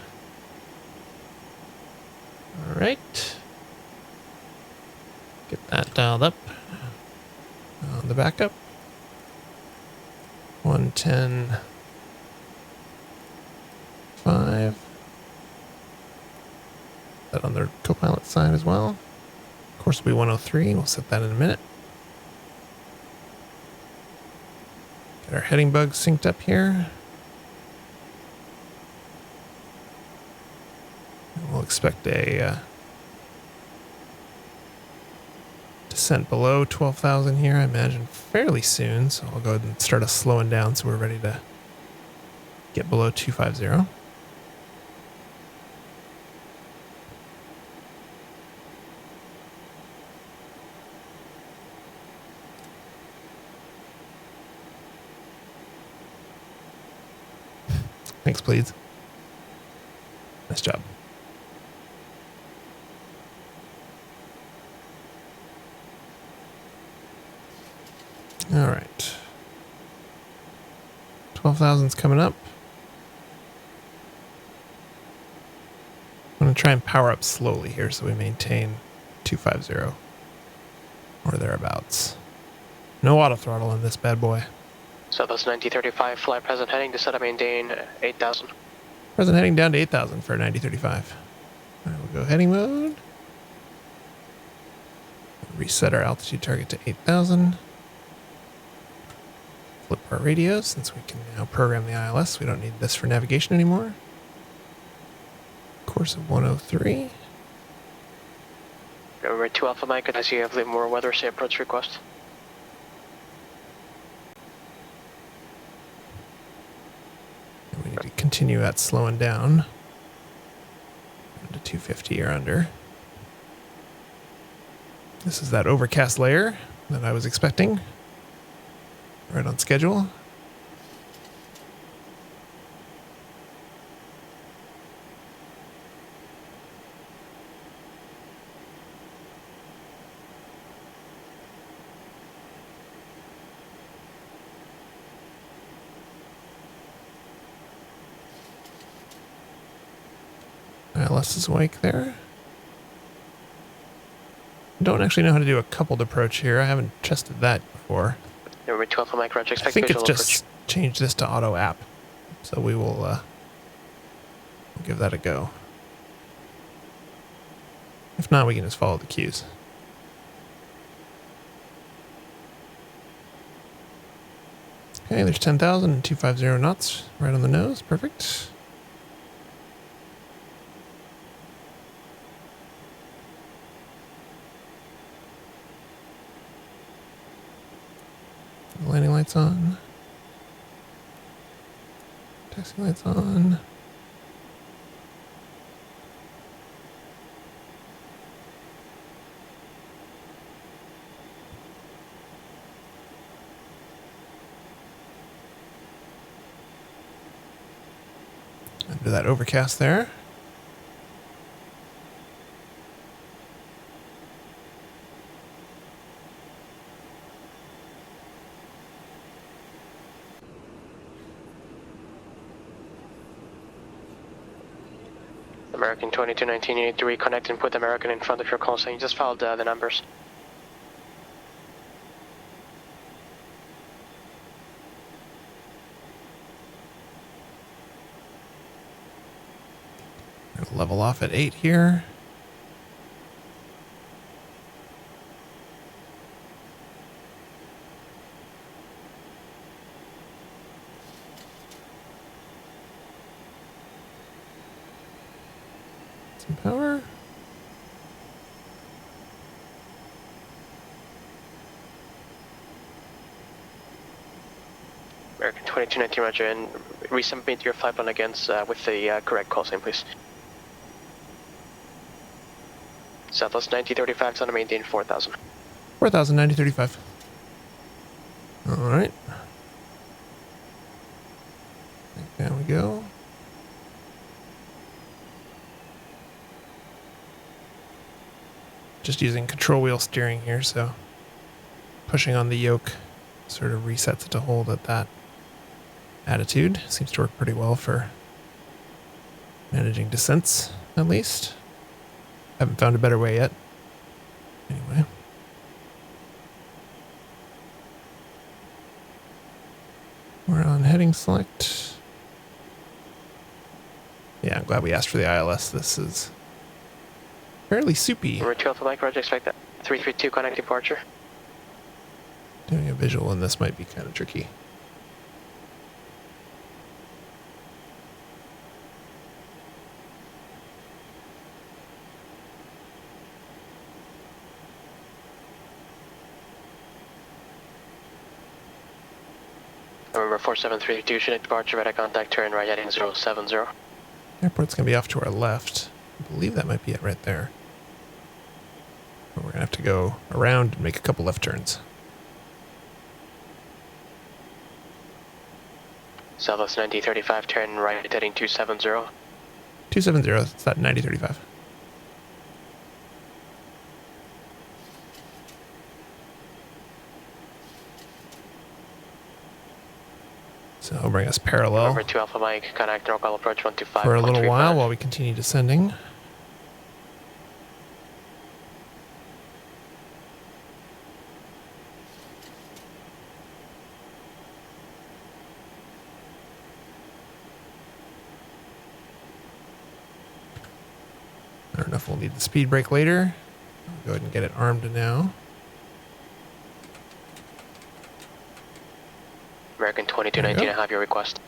Speaker 1: All right. Get that dialed up. On the backup. 110.5. That on their co-pilot side as well. Of course, it'll be 103. We'll set that in a minute. Get our heading bugs synced up here. And we'll expect a descent below 12,000 here, I imagine, fairly soon. So I'll go ahead and start us slowing down so we're ready to get below 250. Thanks, please. Nice job. All right. 12,000's coming up. I'm going to try and power up slowly here so we maintain 250 or thereabouts. No auto throttle in this bad boy.
Speaker 2: Southwest 9035, fly present heading to set up maintain 8000.
Speaker 1: Present heading down to 8,000 for 9035. All right, we'll go heading mode. Reset our altitude target to 8,000. Flip our radios since we can now program the ILS. We don't need this for navigation anymore. Course of 103.
Speaker 2: November 2 Alpha Mike, I see you have more weather, say approach request.
Speaker 1: And we need to continue at slowing down to 250 or under. This is that overcast layer that I was expecting. Right on schedule. ILS is awake there. Don't actually know how to do a coupled approach here. I haven't tested that before.
Speaker 2: November 2 Alpha Mike, Roger,
Speaker 1: I
Speaker 2: expect
Speaker 1: think it's
Speaker 2: visual
Speaker 1: just changed this to auto app. So we will we'll give that a go. If not, we can just follow the cues. Okay, there's 10,000 and 250 knots right on the nose. Perfect. Landing lights on. Taxi lights on. Under that overcast there.
Speaker 2: American 2219, you need to reconnect and put American in front of your call sign. You just followed the numbers.
Speaker 1: Gonna level off at 8 here. Some power.
Speaker 2: American 2219, Roger, and resubmit your flight plan against with the correct call sign, please. Southwest 9035, center maintain 4000.
Speaker 1: 4,000, 9035. All right. There we go. Just using control wheel steering here, so pushing on the yoke sort of resets it to hold at that attitude. Seems to work pretty well for managing descents, at least. Haven't found a better way yet. Anyway. We're on heading select. Yeah, I'm glad we asked for the ILS. This is fairly soupy.
Speaker 2: Number 2 Alpha Mike, Roger, expect that. 332, connect departure.
Speaker 1: Doing a visual in this might be kind of tricky.
Speaker 2: November 4732, Chinook departure, radar contact, turn right heading 070.
Speaker 1: Airport's going to be off to our left. I believe that might be it right there. But we're going to have to go around and make a couple left turns.
Speaker 2: Southwest 9035, turn right heading 270.
Speaker 1: 270, it's that 9035. So it'll bring us parallel
Speaker 2: November 2 Alpha Mike, connect normal approach 125.
Speaker 1: for a little while we continue descending. I don't know if we'll need the speed brake later. I'll go ahead and get it armed now.
Speaker 2: American 2219, I have your request.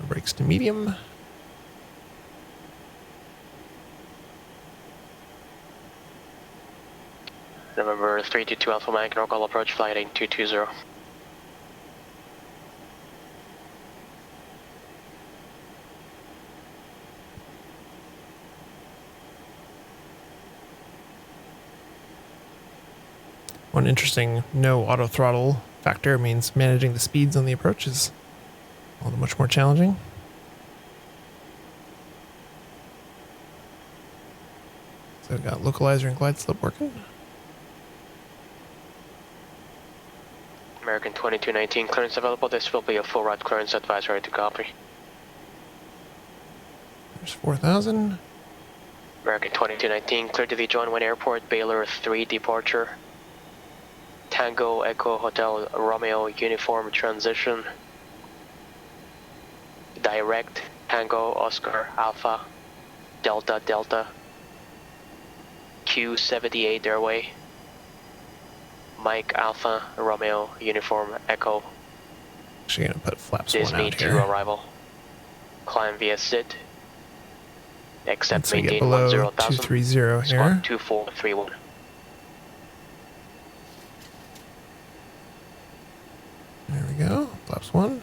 Speaker 1: Brakes to medium.
Speaker 2: November 322 Alpha Mike, local approach, flight 8220.
Speaker 1: One interesting no auto throttle factor means managing the speeds on the approach is all the much more challenging. So I've got localizer and glide slope working.
Speaker 2: American 2219, clearance available. This will be a full route clearance, advisory to copy.
Speaker 1: There's 4,000.
Speaker 2: American 2219, clear to the John Wayne Airport, Baylor 3 departure. Tango Echo Hotel Romeo uniform transition. Direct Tango Oscar Alpha Delta Delta Q78 airway. Mike Alpha Romeo uniform Echo.
Speaker 1: Actually gonna put flaps
Speaker 2: Disney
Speaker 1: 1 out
Speaker 2: 2
Speaker 1: here.
Speaker 2: arrival. Climb via SIT. Except
Speaker 1: Once we get
Speaker 2: maintain
Speaker 1: below
Speaker 2: 10,000.
Speaker 1: 230
Speaker 2: Squawk
Speaker 1: here.
Speaker 2: 2431.
Speaker 1: There we go. Flaps 1.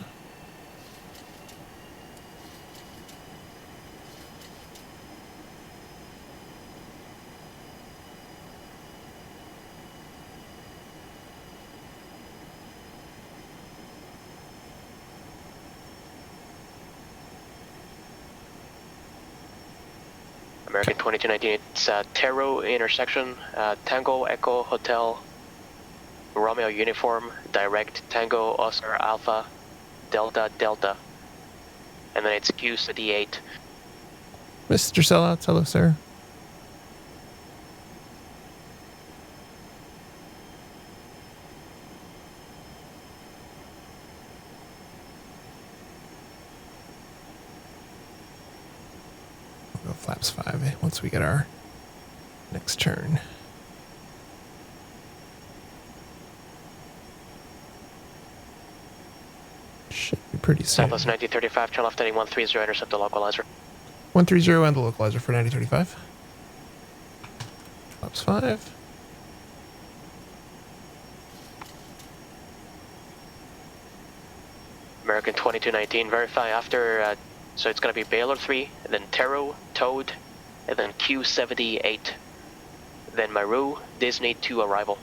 Speaker 2: American 2219, it's Taro intersection, Tango Echo Hotel, Romeo uniform, direct Tango Oscar Alpha, Delta Delta, and then it's Q78.
Speaker 1: Mr. Sellouts, hello, sir. We'll go flaps 5 once we get our next turn. Should be pretty soon.
Speaker 2: Southwest 9035, turn left heading 130, intercept the localizer.
Speaker 1: 130 and the localizer for 9035. Flaps 5.
Speaker 2: American 2219, verify after, so it's going to be Baylor 3, and then Taro, Toad, and then Q78, then Maru, Disney 2 arrival.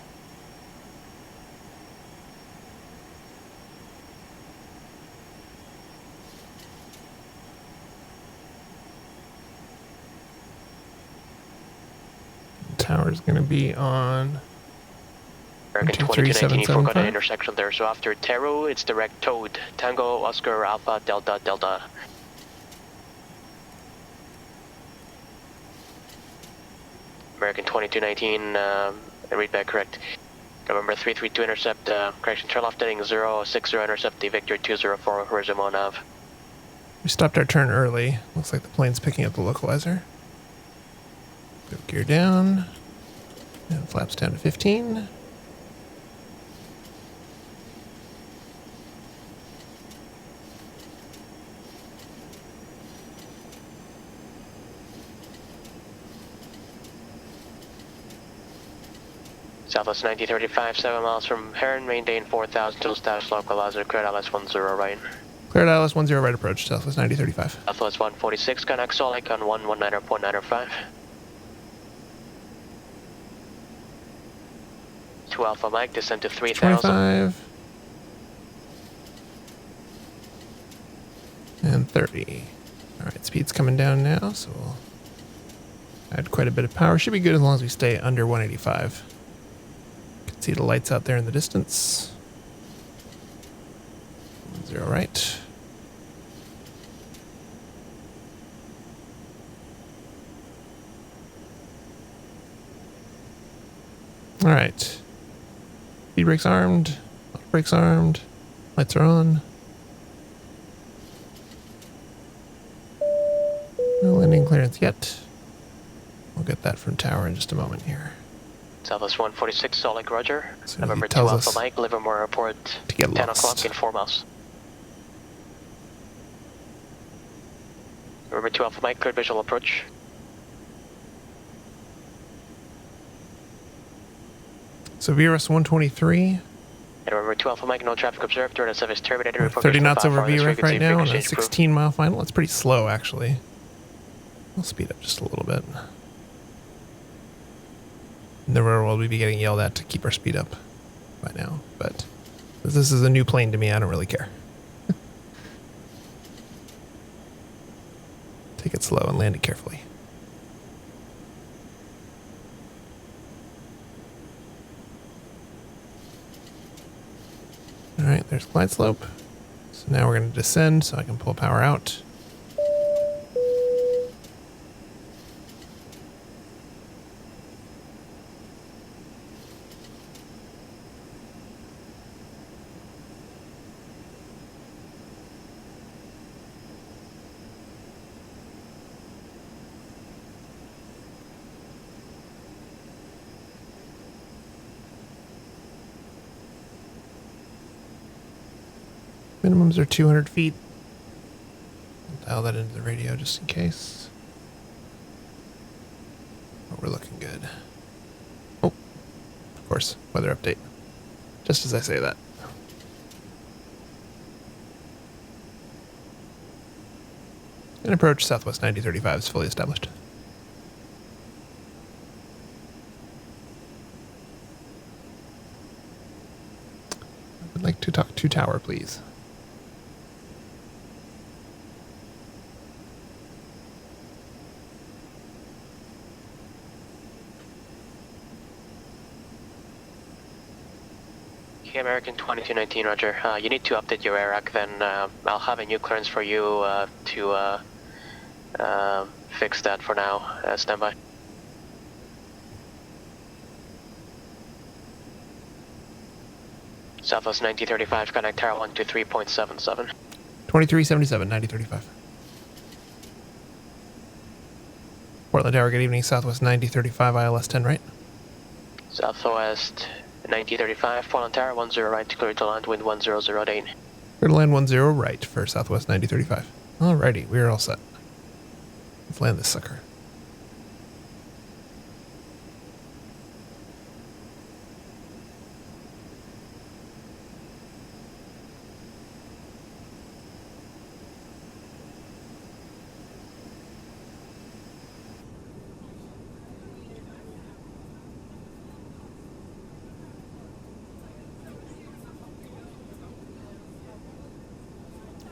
Speaker 1: Tower's going to be on
Speaker 2: American 2219, you forgot an intersection there, so after Taro, it's direct Toad, Tango, Oscar, Alpha, Delta, Delta. American 2219, read back correct. November 332 intercept, correction, turn left heading 060, intercept the Victor 204, Rizimo Nav.
Speaker 1: We stopped our turn early. Looks like the plane's picking up the localizer. Go gear down. And flaps down to 15.
Speaker 2: Southwest 9035, 7 miles from Heron, maintain 4,000 till status localizer, cleared LS 10 right.
Speaker 1: Cleared ILS 10 right approach, Southwest 9035.
Speaker 2: Southwest 146, connect Solek on 119.95. 2 Alpha Mike, descend to 3,000.
Speaker 1: 25. And 30. Alright, speed's coming down now, so we'll add quite a bit of power. Should be good as long as we stay under 185. You can see the lights out there in the distance. 10 right. Alright. Speed brakes armed. Brakes armed. Lights are on. clearance yet. We'll get that from tower in just a moment here.
Speaker 2: Southwest 146, Solid, roger.
Speaker 1: So he
Speaker 2: November 2
Speaker 1: tells
Speaker 2: Alpha
Speaker 1: us
Speaker 2: Mike, Livermore Airport,
Speaker 1: to get
Speaker 2: 10
Speaker 1: lost.
Speaker 2: o'clock in 4 miles. November 2 Alpha Mike, cleared visual approach.
Speaker 1: So VRS 123,
Speaker 2: And November 2 Alpha Mike, no traffic observed. During the service terminated. Report
Speaker 1: 30
Speaker 2: clear
Speaker 1: knots
Speaker 2: for
Speaker 1: over
Speaker 2: 5
Speaker 1: VRF right now, and a
Speaker 2: frequency approved.
Speaker 1: 16-mile final. That's pretty slow, actually. I'll speed up just a little bit. In the real world, we'd be getting yelled at to keep our speed up by now, but this is a new plane to me, I don't really care. Take it slow and land it carefully. All right, there's glide slope. So now we're going to descend so I can pull power out. Minimums are 200 feet. I'll dial that into the radio just in case. Oh, we're looking good. Oh, of course, weather update. Just as I say that. And approach Southwest 9035 is fully established. I would like to talk to tower, please.
Speaker 2: American 2219, roger. You need to update your AIRAC, then I'll have a new clearance for you to fix that for now. Stand by. Southwest 9035, connect tower 123.77.
Speaker 1: 2377, 9035. Portland Tower, good evening. Southwest 9035, ILS 10 right.
Speaker 2: Southwest 9035, Portland Tower 10 right, clear to land, wind 1008.
Speaker 1: Clear to land 10 right for Southwest 9035. Alrighty, we're all set. Let's land this sucker.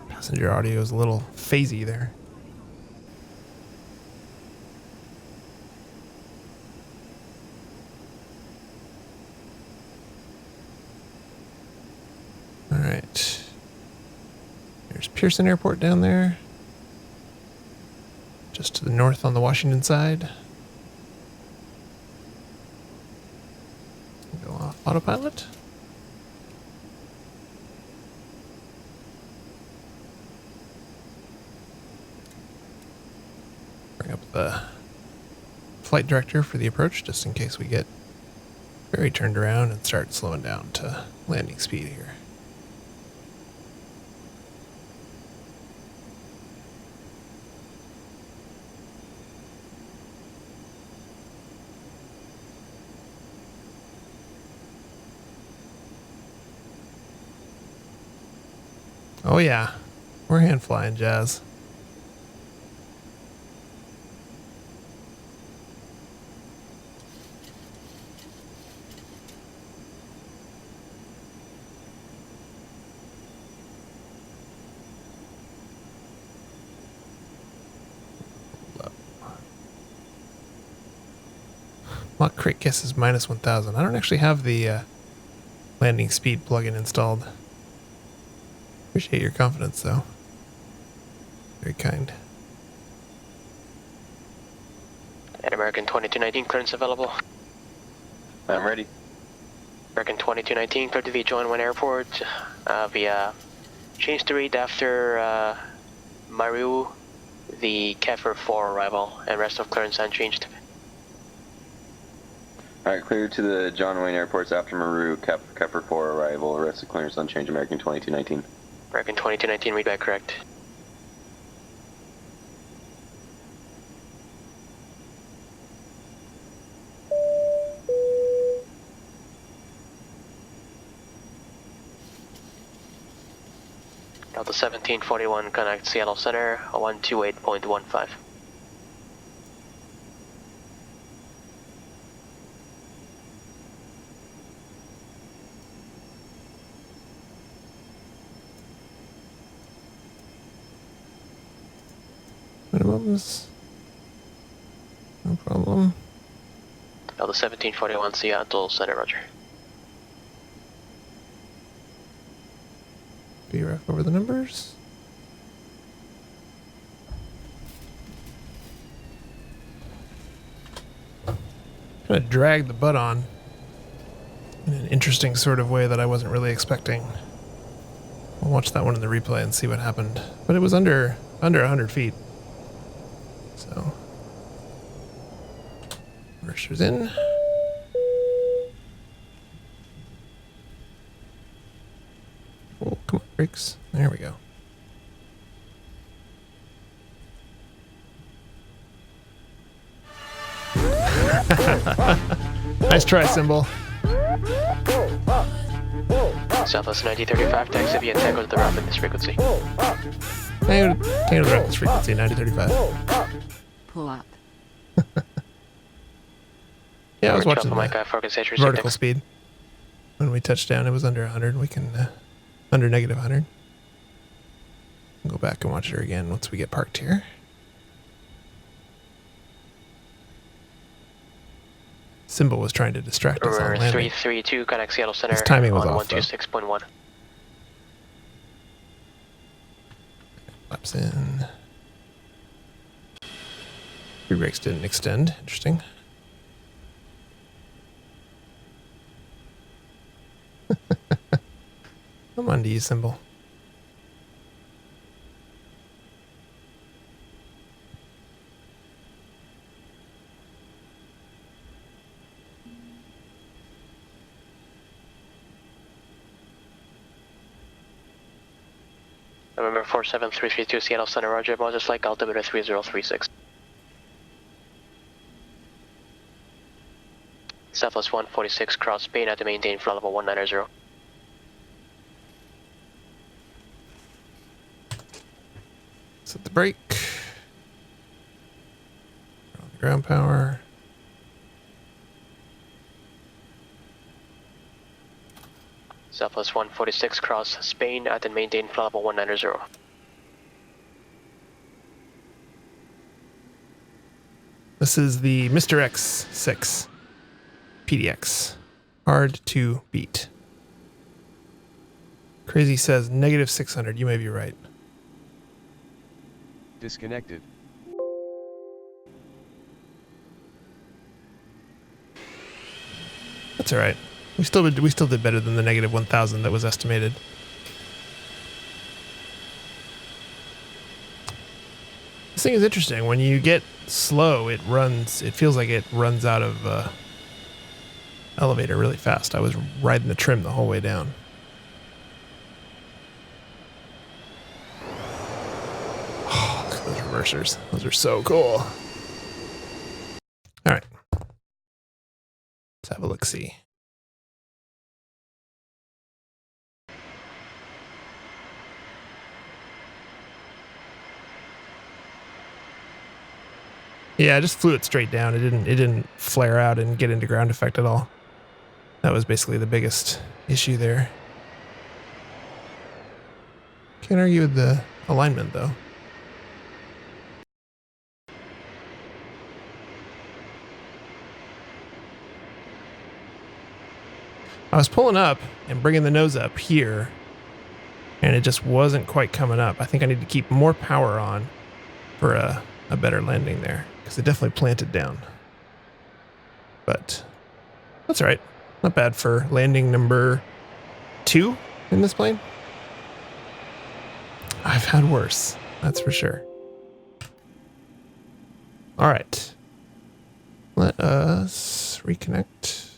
Speaker 1: Passenger audio is a little phasey there. All right. There's Pearson Airport down there. Just to the north on the Washington side. Go off autopilot. Bring up the flight director for the approach, just in case we get very turned around and start slowing down to landing speed here. Oh yeah, we're hand flying, Jazz. Mach crit guess is minus 1000. I don't actually have the landing speed plugin installed. Appreciate your confidence, though. Very kind.
Speaker 2: And American 2219, clearance available.
Speaker 4: I'm ready.
Speaker 2: American 2219, clear to the Joint 1 airport via change to read after Maru the KMFR 4 arrival, and rest of clearance unchanged.
Speaker 4: Alright, clear to the John Wayne Airports after Maru, KMFR 4 arrival, rest of clearance unchanged, American 2219.
Speaker 2: American 2219, read back correct. Delta 1741, connect Seattle Center, 128.15.
Speaker 1: Minimums. No problem.
Speaker 2: Delta 1741, Seattle Center, roger.
Speaker 1: BRF over the numbers. Kind of dragged the butt on in an interesting sort of way that I wasn't really expecting. We'll watch that one in the replay and see what happened. But it was under 100 feet. So, reversers in. Oh, come on, brakes. There we go. Nice try, Symbol.
Speaker 2: Southwest 9035, taxi via Tango to the ramp at this frequency.
Speaker 1: Tango to the ramp at this frequency, 9035.
Speaker 5: Pull up.
Speaker 1: Yeah, I was watching
Speaker 2: Mike,
Speaker 1: the
Speaker 2: focus H
Speaker 1: vertical speed. When we touched down, it was under 100. We can, under negative 100. Go back and watch her again once we get parked here. Symbol was trying to distract us on landing.
Speaker 2: 332, connect Seattle Center.
Speaker 1: His timing was
Speaker 2: on
Speaker 1: off, though.
Speaker 2: 126.1.
Speaker 1: Laps in. Free brakes didn't extend. Interesting. Come on to you, Symbol.
Speaker 2: November 47332, Seattle Center, roger, Moses Lake, altimeter 3036. Southwest 146, cross Spain at the maintain flight level 190.
Speaker 1: Set the brake. On the ground power.
Speaker 2: Southwest 146, cross Spain at the maintain flight level 190.
Speaker 1: This is the Mr. X6 PDX. Hard to beat. Crazy says negative 600. You may be right.
Speaker 6: Disconnected.
Speaker 1: That's all right. We still did better than the negative 1,000 that was estimated. This thing is interesting. When you get slow, it feels like it runs out of elevator really fast. I was riding the trim the whole way down. Oh, look at those reversers. Those are so cool. All right. Let's have a look-see. Yeah, I just flew it straight down. It didn't flare out and get into ground effect at all. That was basically the biggest issue there. Can't argue with the alignment though. I was pulling up and bringing the nose up here, and it just wasn't quite coming up. I think I need to keep more power on for a better landing there, because it definitely planted down. But that's all right. Not bad for landing number 2 in this plane. I've had worse, that's for sure. All right. Let us reconnect.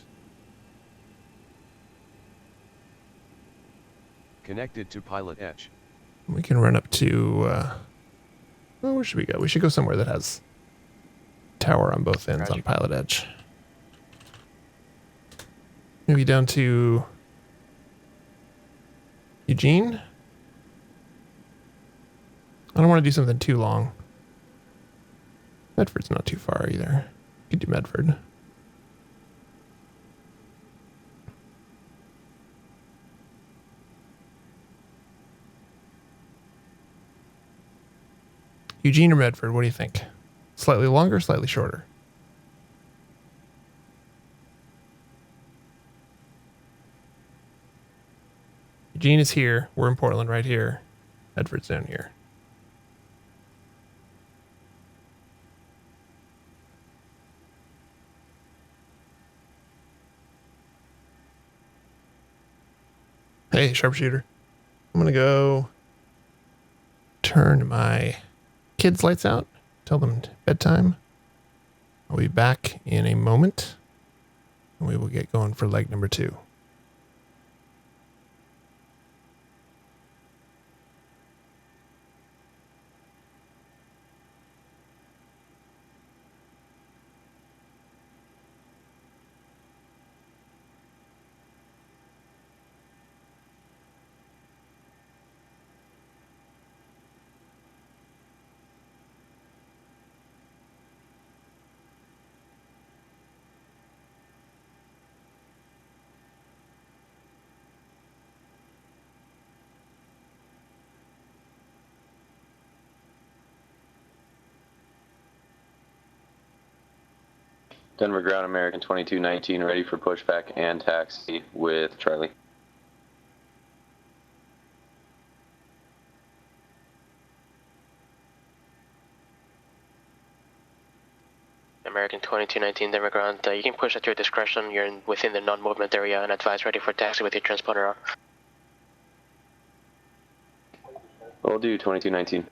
Speaker 5: Connected to PilotEdge.
Speaker 1: We can run up to, well, where should we go? We should go somewhere that has tower on both ends on PilotEdge. Maybe down to Eugene. I don't want to do something too long. Medford's not too far either. Could do Medford. Eugene or Medford, what do you think? Slightly longer, slightly shorter? Eugene is here. We're in Portland right here. Medford's down here. Hey, sharpshooter. I'm going to go turn my kids' lights out. Tell them bedtime. I'll be back in a moment. And we will get going for leg number 2.
Speaker 4: Denver ground, American 2219, ready for pushback and taxi with Charlie.
Speaker 2: American 2219, Denver ground. You can push at your discretion. You're within the non-movement area and advise ready for taxi with your transponder on.
Speaker 4: We'll do 2219.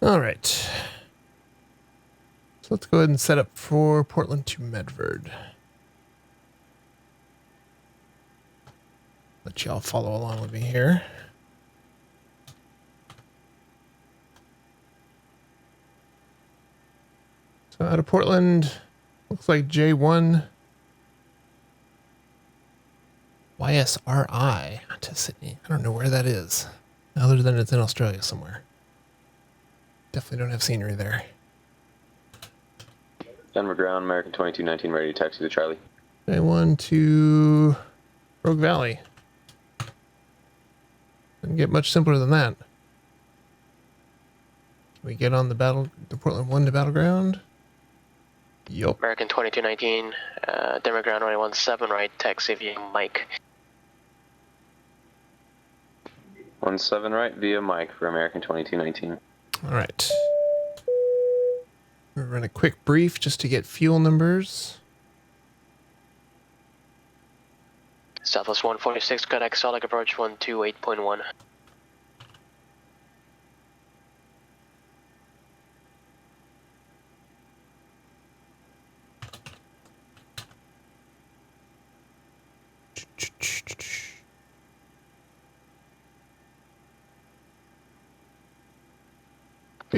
Speaker 1: All right. So let's go ahead and set up for Portland to Medford. Let y'all follow along with me here. So out of Portland, looks like J1 YSRI to Sydney. I don't know where that is, other than it's in Australia somewhere. Definitely don't have scenery there.
Speaker 4: Denver ground, American 2219, ready to taxi to Charlie.
Speaker 1: J1 to Rogue Valley. Doesn't get much simpler than that. We get on the Portland 1 to Battleground. Yup.
Speaker 2: American 2219, Denver ground 117, right, taxi via Mike.
Speaker 4: 17 right via Mike for American 2219.
Speaker 1: All right. We'll run a quick brief just to get fuel numbers.
Speaker 2: Southwest 146, connect Solid approach 128.1.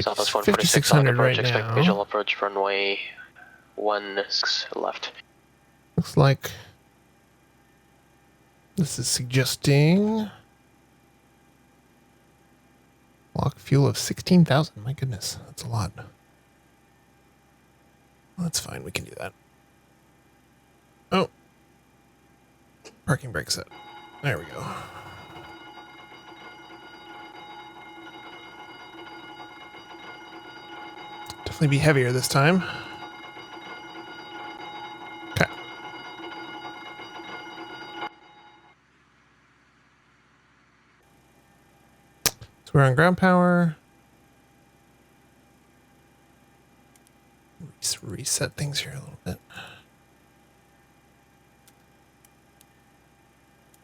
Speaker 2: Southwest 146, Solid
Speaker 1: 5600
Speaker 2: approach,
Speaker 1: right
Speaker 2: expect
Speaker 1: now.
Speaker 2: visual approach runway 16 left.
Speaker 1: Looks like this is suggesting block fuel of 16,000. My goodness, that's a lot. Well, that's fine. We can do that. Oh, parking brake set. There we go. Definitely be heavier this time. Okay. So we're on ground power. Reset things here a little bit.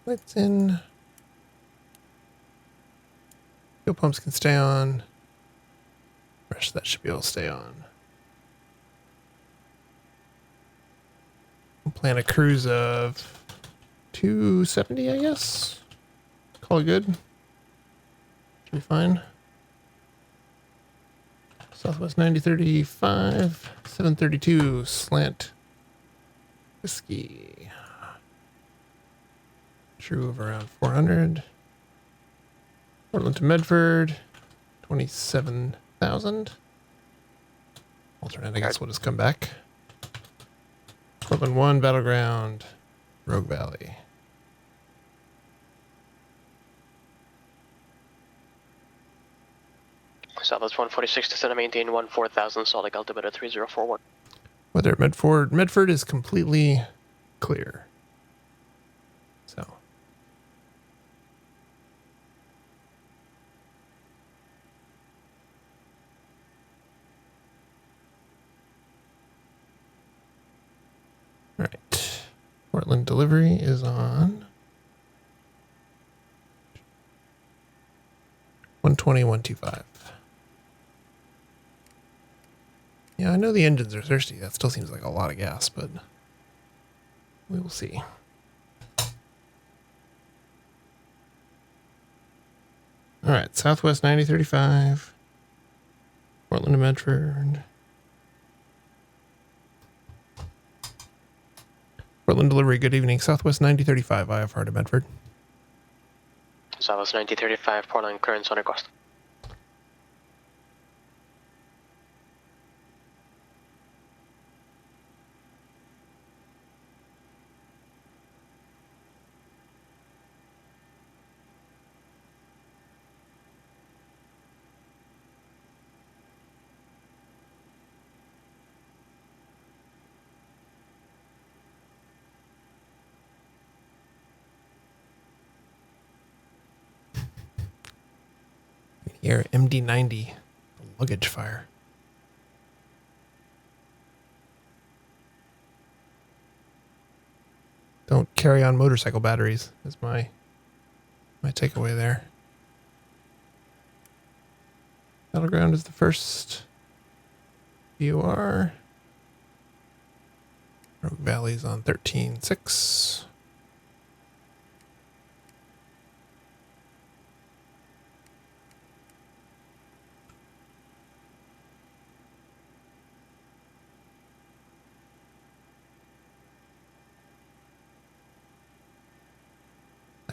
Speaker 1: Lights in. Fuel pumps can stay on. The rest of that should be able to stay on. We'll plan a cruise of 270, I guess. Call it good. Should be fine. Southwest 9035, 732 slant whiskey. True of around 400. Portland to Medford, 27,000. Alternate, I guess, will just come back. Portland 1, Battleground, Rogue Valley.
Speaker 2: Southwest 146 to maintain 14,000, Solid altimeter 3041.
Speaker 1: Weather at Medford. Medford is completely clear. So. All right. Portland delivery is on 120, 125. Yeah, I know the engines are thirsty. That still seems like a lot of gas, but we will see. All right, Southwest 9035, Portland to Medford. Portland delivery, good evening. Southwest 9035, IFR to Medford.
Speaker 2: Southwest 9035, Portland clearance on request.
Speaker 1: Here, MD90, luggage fire. Don't carry on motorcycle batteries is my takeaway there. Battleground is the first VOR. Rogue Valley's on 13.6.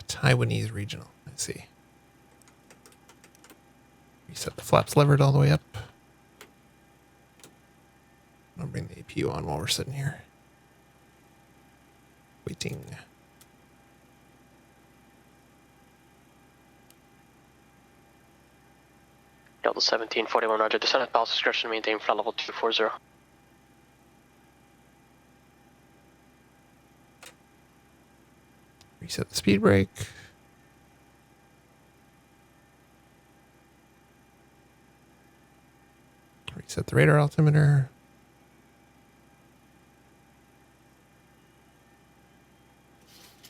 Speaker 1: Taiwanese regional, I see. Reset the flaps levered all the way up. I'll bring the APU on while we're sitting here. Waiting.
Speaker 2: Delta 1741, roger. Descent at Palace discretion, maintain flight level 240.
Speaker 1: Reset the speed brake. Reset the radar altimeter.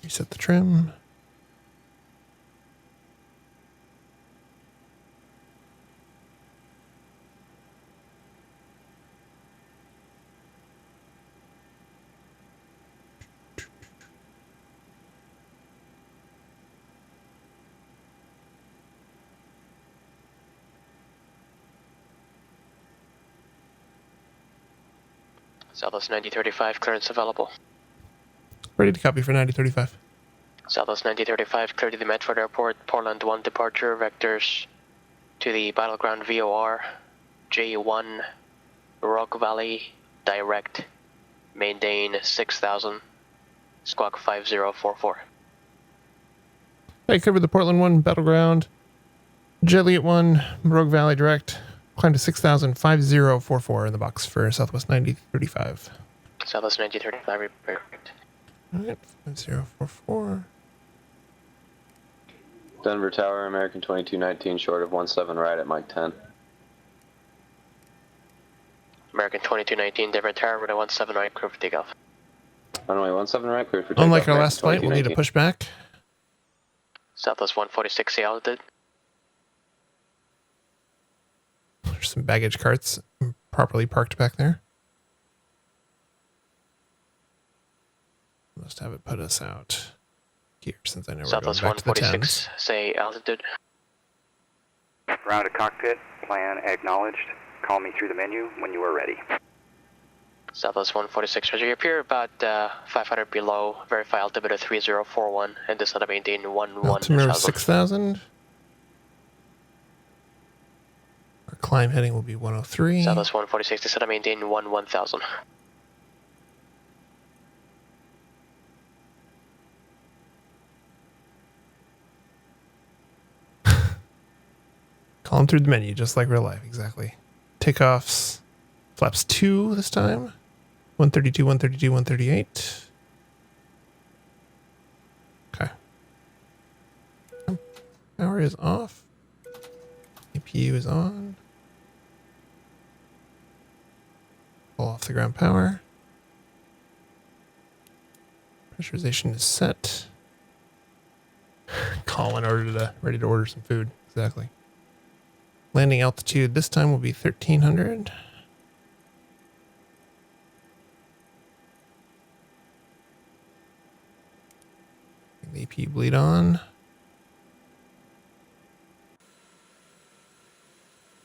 Speaker 1: Reset the trim.
Speaker 2: Southwest 9035, clearance available.
Speaker 1: Ready to copy for 9035.
Speaker 2: Southwest 9035, clear to the Medford Airport, Portland 1 departure, vectors to the Battleground VOR, J1, Rock Valley, direct, maintain 6000, squawk 5044.
Speaker 1: Hey, cover the Portland 1 Battleground, Joliet 1, Rogue Valley direct, climb to 6,000, 5044 in the box for Southwest 9035.
Speaker 2: Southwest 9035, perfect.
Speaker 1: Alright, 5044.
Speaker 4: Denver Tower, American 2219, short of 17 right at Mike 10.
Speaker 2: American 2219, Denver Tower, runway 17 right, clear for takeoff.
Speaker 4: Runway 17 right, clear for takeoff.
Speaker 1: Unlike our
Speaker 4: American
Speaker 1: last flight, we'll need to
Speaker 4: 2219.
Speaker 1: push back.
Speaker 2: Southwest 146, altitude.
Speaker 1: There's some baggage carts properly parked back there. Must have it put us out here since I know
Speaker 2: Southwest
Speaker 1: we're going back to the
Speaker 2: 146,
Speaker 1: 10s.
Speaker 2: say altitude.
Speaker 6: Round to cockpit, plan acknowledged. Call me through the menu when you are ready.
Speaker 2: Southwest 146, Roger. You appear about 500 below, verify altimeter 3041, and descend to maintain 11,000.
Speaker 1: Altimeter 6,000. Our climb heading will be 103.
Speaker 2: Southwest 146, descend to maintain 11,000.
Speaker 1: Calling through the menu, just like real life, exactly. Takeoffs, flaps 2 this time. 132, 132, 138. Okay. Power is off. APU is on. Pull off the ground power. Pressurization is set. Call in order to ready to order some food. Exactly. Landing altitude this time will be 1300. The AP bleed on.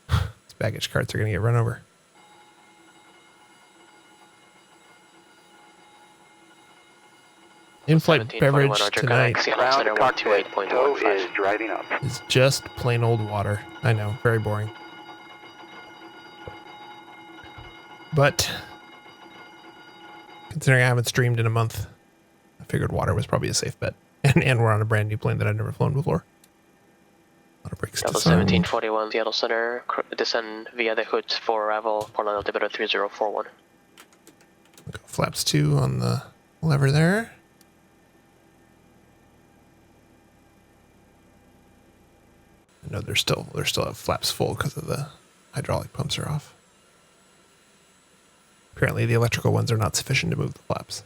Speaker 1: These baggage carts are going to get run over. In-flight
Speaker 2: 1721,
Speaker 1: beverage
Speaker 2: Roger,
Speaker 1: tonight
Speaker 2: connect, Seattle
Speaker 6: Round
Speaker 2: Center
Speaker 6: to cockpit, tow
Speaker 2: 128.15.
Speaker 6: is driving up.
Speaker 1: is just plain old water. I know, very boring. But considering I haven't streamed in a month, I figured water was probably a safe bet. And we're on a brand new plane that I've never flown before. Auto brakes
Speaker 2: Level
Speaker 1: disarmed.
Speaker 2: 1741, Seattle Center, descend via the hoods for arrival, Portland altimeter 3041.
Speaker 1: Go flaps 2 on the lever there. No, they're still have flaps full because of the hydraulic pumps are off. Apparently the electrical ones are not sufficient to move the flaps.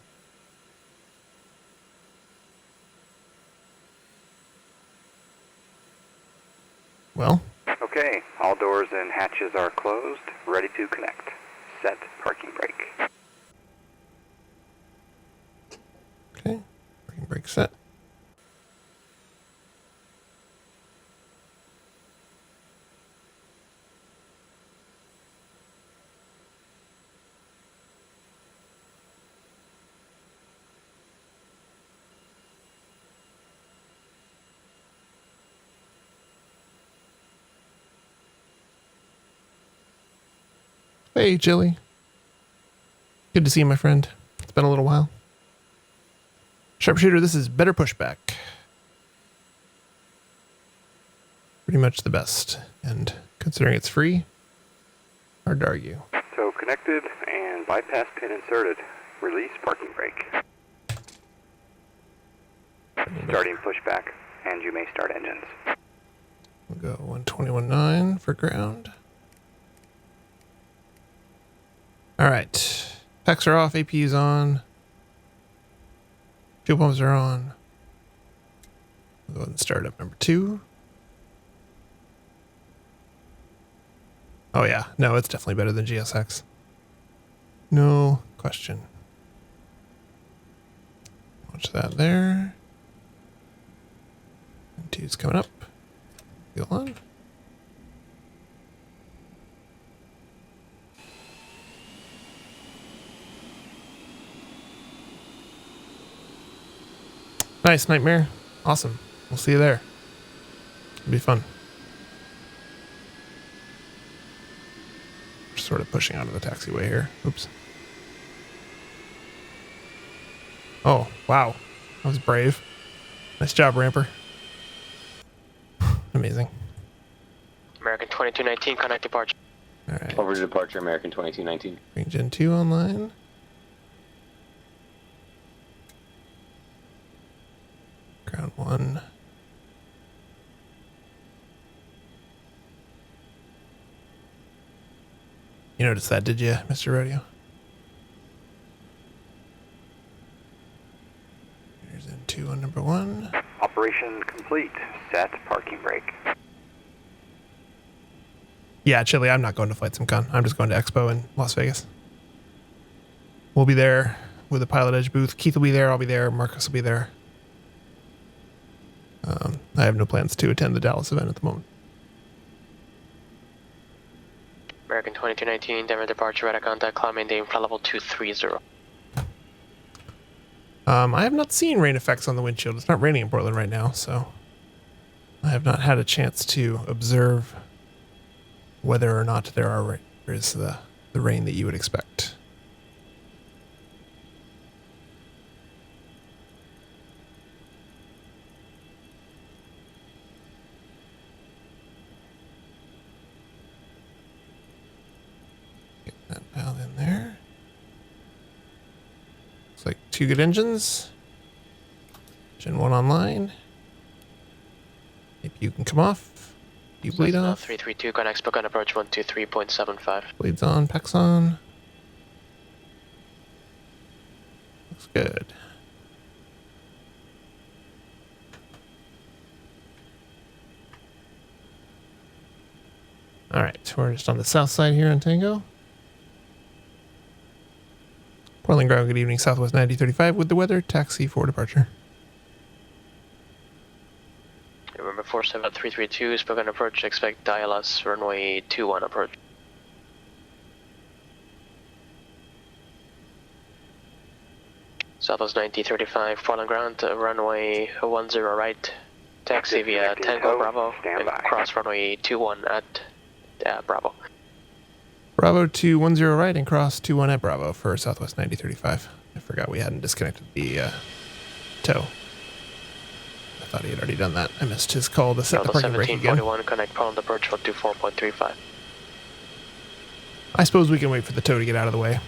Speaker 1: Well,
Speaker 6: Okay, all doors and hatches are closed. Ready to connect. Set parking brake.
Speaker 1: okay. Parking brake set. Hey, Jilly. Good to see you, my friend. It's been a little while. Sharpshooter, this is better pushback. Pretty much the best. And considering it's free, hard to argue.
Speaker 6: So connected and bypass pin inserted. Release parking brake. Starting pushback, and you may start engines.
Speaker 1: We'll go 121.9 for ground. All right. Packs are off. AP's on. Fuel pumps are on. We'll go ahead and start up number 2. Oh yeah, no, it's definitely better than GSX. No question. Watch that there. And 2's coming up. Go on. Nice, Nightmare. Awesome. We'll see you there. It'll be fun. We're sort of pushing out of the taxiway here. Oops. Oh, wow. That was brave. Nice job, Ramper. Amazing.
Speaker 2: American 2219, connect departure.
Speaker 1: All right.
Speaker 4: Over to departure, American 2219.
Speaker 1: Bring Gen 2 online. Ground 1. You noticed that, did you, Mr. Rodeo? Here's Gen 2 on number 1.
Speaker 6: Operation complete. Set parking brake.
Speaker 1: Yeah, Chili, I'm not going to FlyJSim. I'm just going to Expo in Las Vegas. We'll be there with the PilotEdge booth. Keith will be there. I'll be there. Marcus will be there. I have no plans to attend the Dallas event at the moment.
Speaker 2: American 2219, Denver departure, radar contact, climb maintain flight level 230.
Speaker 1: I have not seen rain effects on the windshield. It's not raining in Portland right now, so I have not had a chance to observe whether or not there is the rain that you would expect. Get that dialed in there. Looks like 2 good engines. Gen 1 online. Maybe you can come off. You bleed off.
Speaker 2: 332, connect book on approach 123.75.
Speaker 1: Bleeds on, packs on. Looks good. All right, we're just on the south side here on Tango. Portland ground, good evening, Southwest 9035 with the weather, taxi for departure.
Speaker 2: November 47332, spoken approach, expect ILS runway 21 approach. Southwest 9035, Portland ground, runway 10 right, taxi via Tango Bravo, and cross runway 21 at Bravo.
Speaker 1: Bravo 210 right and cross 21 at Bravo for Southwest 9035. I forgot we hadn't disconnected the tow. I thought he had already done that. I missed his call to set the parking brake again.
Speaker 2: 1741, connect Portland approach 124.35.
Speaker 1: I suppose we can wait for the tow to get out of the way.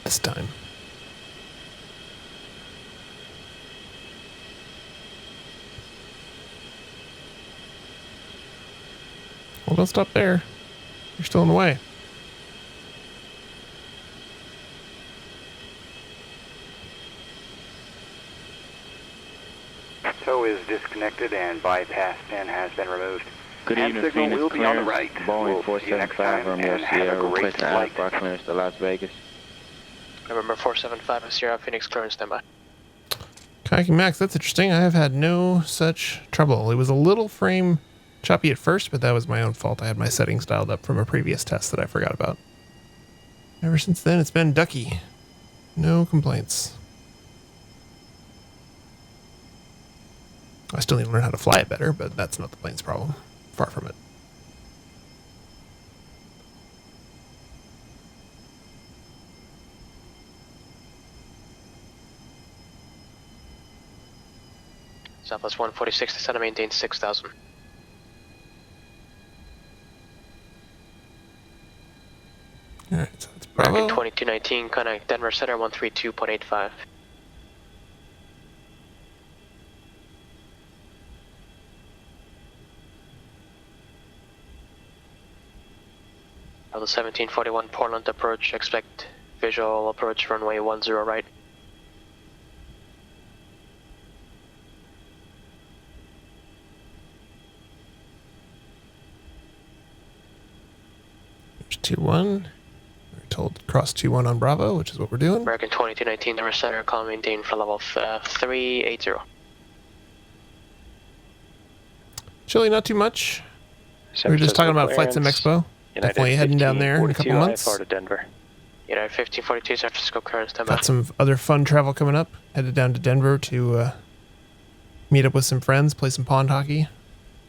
Speaker 1: This time. Well, don't stop there. You're still in the way.
Speaker 6: Tow is disconnected and bypass pin has been removed.
Speaker 5: Good
Speaker 6: Hand
Speaker 5: evening,
Speaker 6: signal
Speaker 5: Phoenix
Speaker 6: will be on the
Speaker 5: clearance.
Speaker 6: right.
Speaker 5: Boeing
Speaker 6: We'll see you next
Speaker 5: 475
Speaker 6: time
Speaker 5: Romeo
Speaker 6: and have a
Speaker 5: Sierra
Speaker 6: great
Speaker 5: requesting
Speaker 6: flight.
Speaker 5: Alpha clearance to Las Vegas.
Speaker 2: November 475, Sierra Phoenix clearance standby.
Speaker 1: Kayaking Max, that's interesting. I have had no such trouble. It was a little frame choppy at first, but that was my own fault. I had my settings dialed up from a previous test that I forgot about. Ever since then, it's been ducky. No complaints. I still need to learn how to fly it better, but that's not the plane's problem. Far from it.
Speaker 2: Southwest 146 to center, maintain 6,000.
Speaker 1: Alright, so it's Bravo.
Speaker 2: American 2219, connect Denver Center 132.85. The 1741 Portland approach, expect visual approach runway 10 right.
Speaker 1: There's 2-1. We're told cross 2-1 on Bravo, which is what we're doing.
Speaker 2: American 2219, number center, call maintain for level 380.
Speaker 1: Chilly, not too much. We were just talking about FlyJSim Expo. Definitely heading down there in a couple months.
Speaker 2: IFR to Denver. United 1542, San Francisco clearance, time
Speaker 1: Got some other fun travel coming up. Headed down to Denver to meet up with some friends, play some pond hockey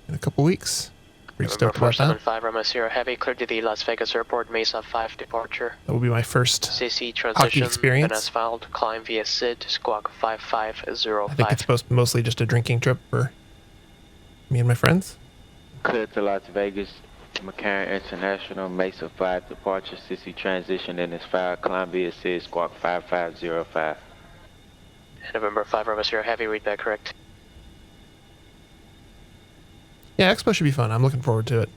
Speaker 1: in a couple weeks. Pretty stoked about that.
Speaker 2: 475 Roma Sierra Heavy, cleared to the Las Vegas Airport, Mesa 5 departure.
Speaker 1: That will be my first
Speaker 2: CC
Speaker 1: hockey
Speaker 2: transition,
Speaker 1: experience.
Speaker 2: then asphalt, climb via SID, squawk 5505.
Speaker 1: I think it's mostly just a drinking trip for me and my friends.
Speaker 7: Cleared to Las Vegas, McCarran International, Mesa 5 departure, CC transition, then is 5, climb via SID, squawk 5505.
Speaker 2: November 5 Roma Sierra Heavy, read that correct.
Speaker 1: Yeah, Expo should be fun. I'm looking forward to it.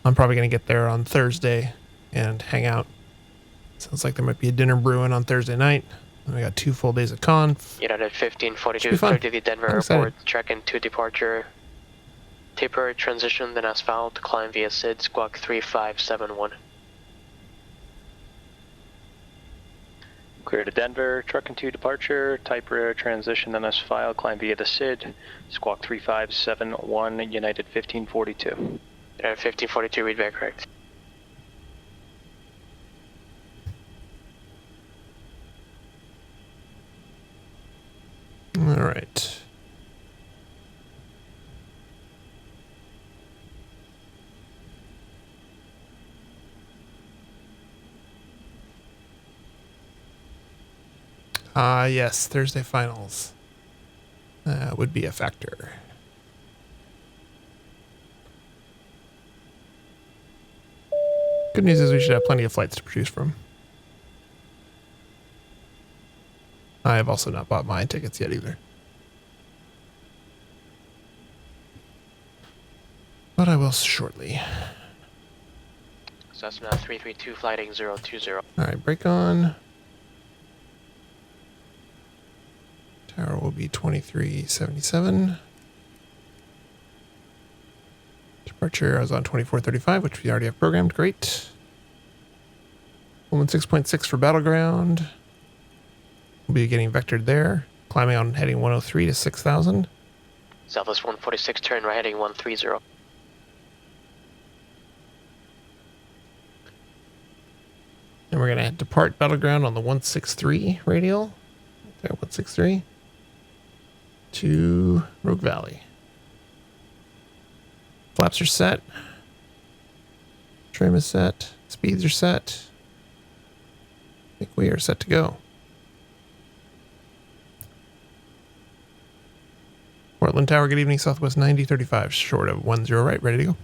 Speaker 1: I'm probably going to get there on Thursday and hang out. Sounds like there might be a dinner brewing on Thursday night. And we got 2 full days of conf.
Speaker 2: United 1542, cleared to the Denver Airport, check in to departure. Taper transition, then asphalt, climb via SID, squawk 3571.
Speaker 8: Clear to Denver, truck and 2 departure, Type transition, then asphalt, climb via the SID, squawk 3571, United 1542.
Speaker 2: United 1542, read back correct.
Speaker 1: All right. Yes, Thursday finals. Would be a factor. Good news is we should have plenty of flights to choose from. I have also not bought my tickets yet either. But I will shortly.
Speaker 2: Cessna 332, flighting 020.
Speaker 1: Alright, brake on. Tower will be 2377. Departure, I was on 2435, which we already have programmed. Great. 116.6 for Battleground. We'll be getting vectored there. Climbing on heading 103 to 6000.
Speaker 2: Southwest 146, turn right heading 130.
Speaker 1: And we're going to depart Battleground on the 163 radial. There, 163. To Rogue Valley. Flaps are set. Trim is set. Speeds are set. I think we are set to go. Portland Tower, good evening. Southwest 9035, short of 10 right, ready to go.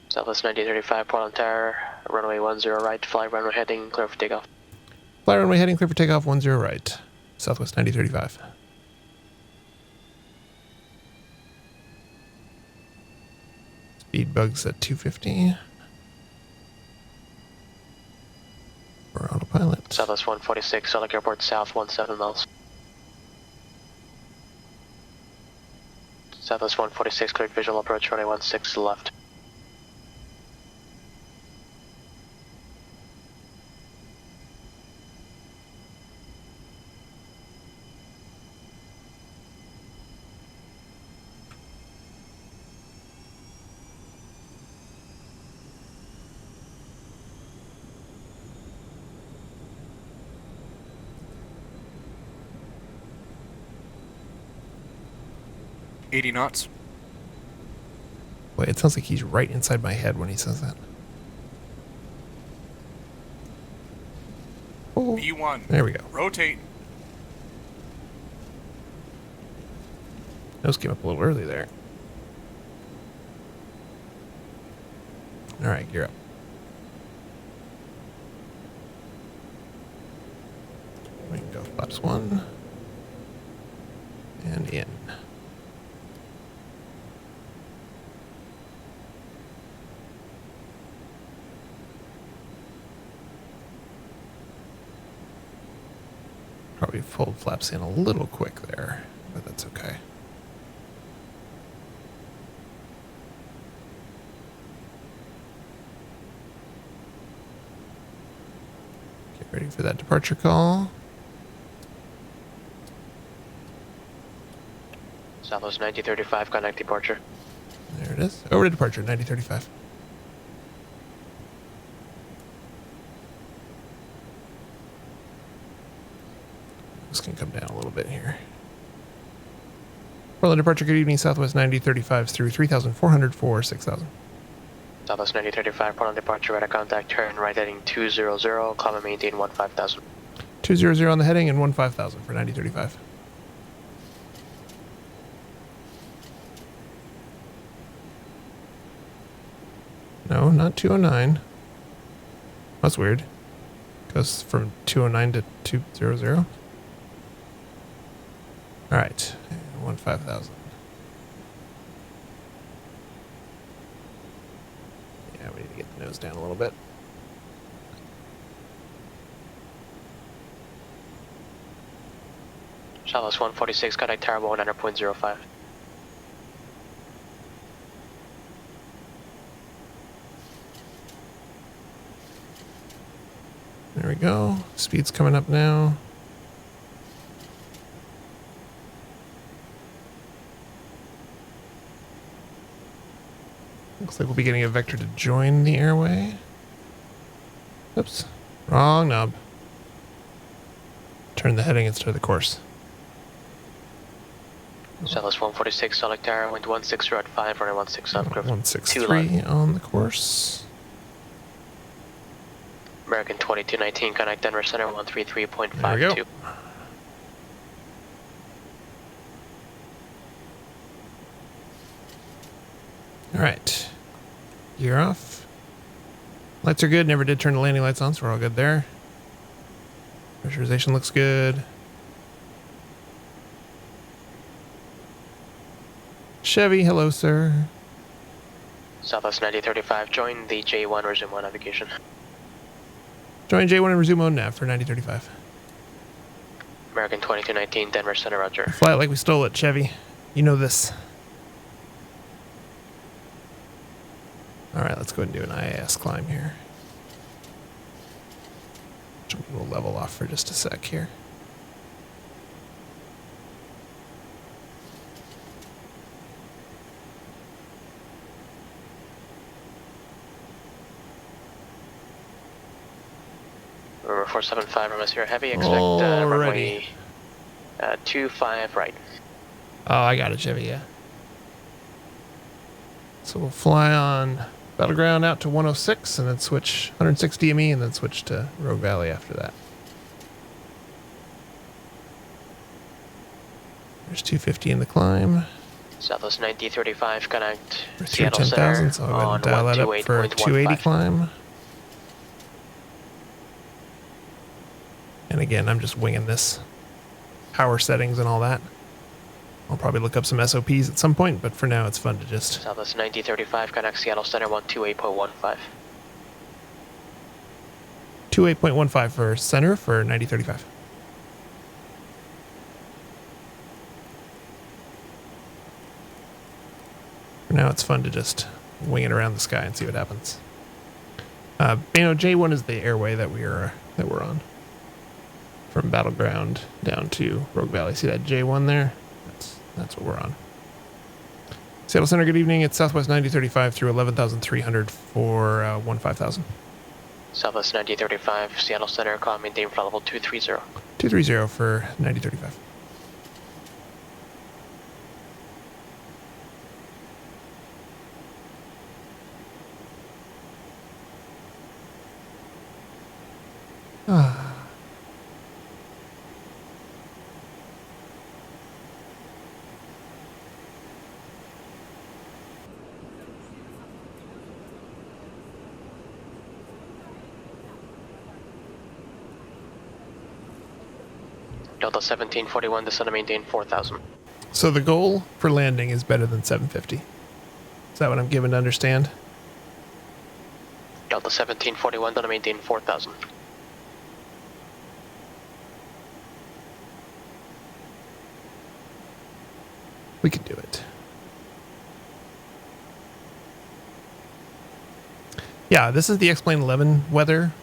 Speaker 2: Southwest 9035, Portland Tower, runway 10 right, fly runway heading, clear for takeoff.
Speaker 1: Fly runway heading, clear for takeoff, 10 right. Southwest 9035. Speed bugs at 250. For autopilot.
Speaker 2: Southwest 146, Salt Lake Airport South, 17 miles. Southwest 146, cleared visual approach, runway 16 left.
Speaker 3: $80 knots.
Speaker 1: Wait, it sounds like he's right inside my head when he says that. Oh,
Speaker 3: V1.
Speaker 1: there we go.
Speaker 3: Rotate.
Speaker 1: Nose came up a little early there. All right, gear up. We can go flaps 1 and in. Probably pulled flaps in a little quick there, but that's okay. Get ready for that departure call.
Speaker 2: Southwest 9035, connect departure.
Speaker 1: There it is. Over to departure, 9035. This can come down a little bit here. Portland departure, good evening, Southwest 9035 through 3,400 for 6,000.
Speaker 2: Southwest 9035, Portland departure, radar contact, turn right heading 200, climb and maintain 15,000.
Speaker 1: 200 on the heading and 15,000 for 9035. No, not 209. That's weird. Goes from 209 to 200. All right, 15,000. Yeah, we need to get the nose down a little bit.
Speaker 2: Southwest 146, contact tower 100.05.
Speaker 1: There we go. Speed's coming up now. Looks like we'll be getting a vector to join the airway. Oops. Wrong knob. Turn the heading instead of the course.
Speaker 2: Southwest 146, select tower, wind 160 at 5, running 16 up, group
Speaker 1: 163 on the course.
Speaker 2: American 2219, connect Denver Center 133.52.
Speaker 1: There we go. All right. Gear off. Lights are good. Never did turn the landing lights on, so we're all good there. Pressurization looks good. Chevy, hello, sir.
Speaker 2: Southwest 9035, join the J1, resume on navigation.
Speaker 1: Join J1 and resume on nav for 9035.
Speaker 2: American 2219, Denver Center, roger.
Speaker 1: Fly it like we stole it, Chevy. You know this. All right, let's go ahead and do an IAS climb here. We'll level off for just a sec here.
Speaker 2: River 475, atmosphere heavy, expect runway 25 right.
Speaker 1: Oh, I got it, Chevy, yeah. So we'll fly on Battleground out to 106 and then switch 106 DME and then switch to Rogue Valley after that. There's 250 in the climb.
Speaker 2: Southwest 9035, connect
Speaker 1: We're through
Speaker 2: Seattle
Speaker 1: 10,000,
Speaker 2: Center
Speaker 1: so I'll go ahead
Speaker 2: on
Speaker 1: and dial that up for a 280
Speaker 2: 128.15.
Speaker 1: climb. And again, I'm just winging this. Power settings and all that. I'll probably look up some SOPs at some point, but for now it's fun to just...
Speaker 2: Southwest 9035, connect Seattle Center 128.15.
Speaker 1: 28.15 for center for 9035. For now it's fun to just wing it around the sky and see what happens. J1 is the airway that we're on. From Battleground down to Rogue Valley. See that J1 there? That's what we're on. Seattle Center, good evening. It's Southwest 9035 through 11,300 for 15,000.
Speaker 2: Southwest 9035, Seattle Center, call maintain flight level 230.
Speaker 1: 230 for 9035.
Speaker 2: Delta 1741, descend and maintain 4,000.
Speaker 1: So the goal for landing is better than 750. Is that what I'm given to understand?
Speaker 2: Delta 1741, descend and maintain 4,000.
Speaker 1: We can do it. Yeah, this is the X-Plane 11 weather.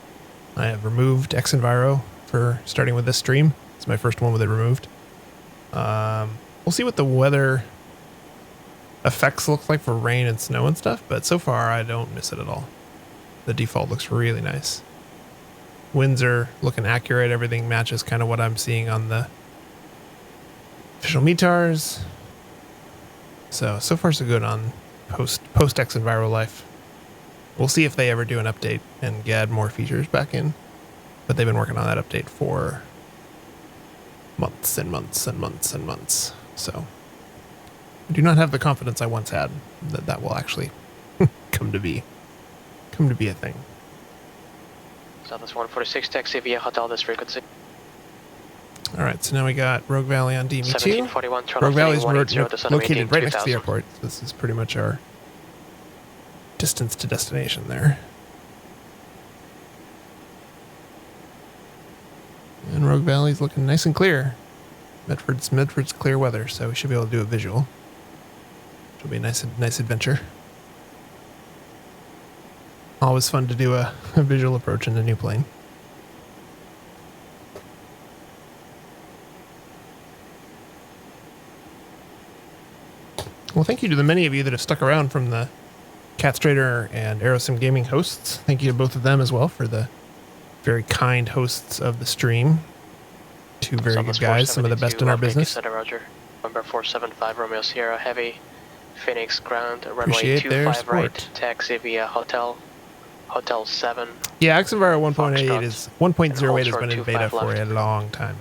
Speaker 1: I have removed XEnviro for starting with this stream. It's my first one with it removed. We'll see what the weather effects look like for rain and snow and stuff, but so far I don't miss it at all. The default looks really nice. Winds are looking accurate. Everything matches kind of what I'm seeing on the official METARs. So far so good on post XEnviro life. We'll see if they ever do an update and add more features back in. But they've been working on that update for months and months and months and months. So I do not have the confidence I once had that that will actually come to be a thing.
Speaker 2: Southwest 146, taxi via hotel this frequency.
Speaker 1: All right, so now we got Rogue Valley on DME2.
Speaker 2: 1741,
Speaker 1: Rogue Valley is
Speaker 2: located
Speaker 1: located right next to the airport. So this is pretty much our distance to destination there. And Rogue Valley's looking nice and clear. Medford's clear weather, so we should be able to do a visual. It'll be a nice adventure. Always fun to do a visual approach in a new plane. Well, thank you to the many of you that have stuck around from the Cat Strader and Aerosim Gaming hosts. Thank you to both of them as well for the very kind hosts of the stream. Two very good guys, some of the best in our business.
Speaker 2: Roger. Number 475 Romeo Sierra Heavy, Phoenix ground, runway
Speaker 1: Appreciate their
Speaker 2: 25 right,
Speaker 1: support.
Speaker 2: taxi via hotel 7.
Speaker 1: Yeah, XEnviro 1.8 is 1.08 has
Speaker 2: Foxtrot
Speaker 1: been in
Speaker 2: 25
Speaker 1: beta for
Speaker 2: left.
Speaker 1: a long time.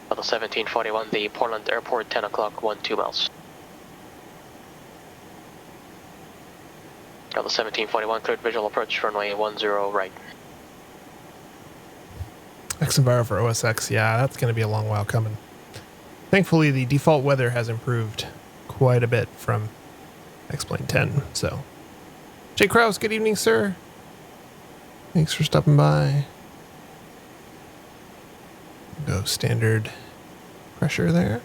Speaker 2: Level 1741, the Portland Airport, 10 o'clock, 12 miles. Level 1741, cleared visual approach, runway 10 right.
Speaker 1: XEnviro for OSX, yeah, that's going to be a long while coming. Thankfully, the default weather has improved quite a bit from X-Plane 10, so. Jay Krause, good evening, sir. Thanks for stopping by. Go standard pressure there.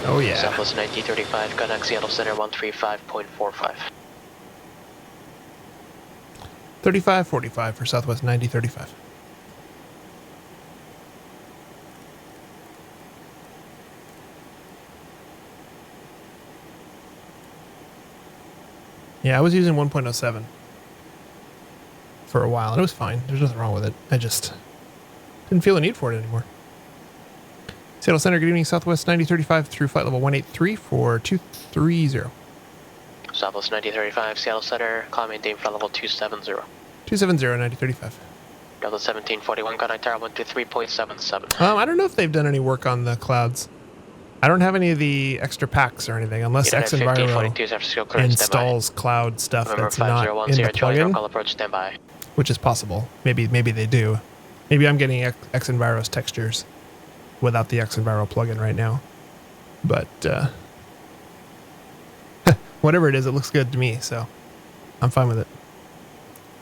Speaker 1: Oh yeah.
Speaker 2: Southwest 9035, connect Seattle Center 135.45.
Speaker 1: 3545 for Southwest 9035. Yeah, I was using 1.07 for a while, and it was fine. There's nothing wrong with it. I just didn't feel the need for it anymore. Seattle Center, good evening. Southwest 9035 through flight level 183 for 230.
Speaker 2: Southwest 9035, Seattle Center, climb maintain flight level 270.
Speaker 1: 270, 9035.
Speaker 2: Delta 1741, connect tower 123.77.
Speaker 1: I don't know if they've done any work on the clouds. I don't have any of the extra packs or anything, unless XEnviro installs cloud stuff that's not in the plugin,
Speaker 2: approach standby.
Speaker 1: which is possible. Maybe they do. Maybe I'm getting XEnviro's textures without the XEnviro plugin right now. But whatever it is, it looks good to me, so I'm fine with it.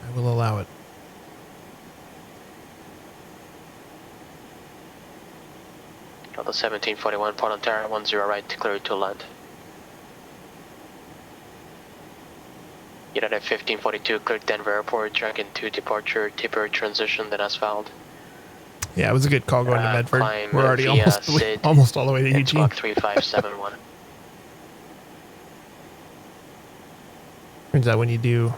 Speaker 1: I will allow it.
Speaker 2: Delta 1741, Portland Tower 10 right, clear to land. United 1542, cleared Denver Airport, Dragon 2 departure, tipper transition, then asphalt.
Speaker 1: Yeah, it was a good call going to Medford.
Speaker 2: Climb
Speaker 1: We're already
Speaker 2: via
Speaker 1: almost all the way to Eugene.
Speaker 2: Squawk 3571.
Speaker 1: Turns out when you do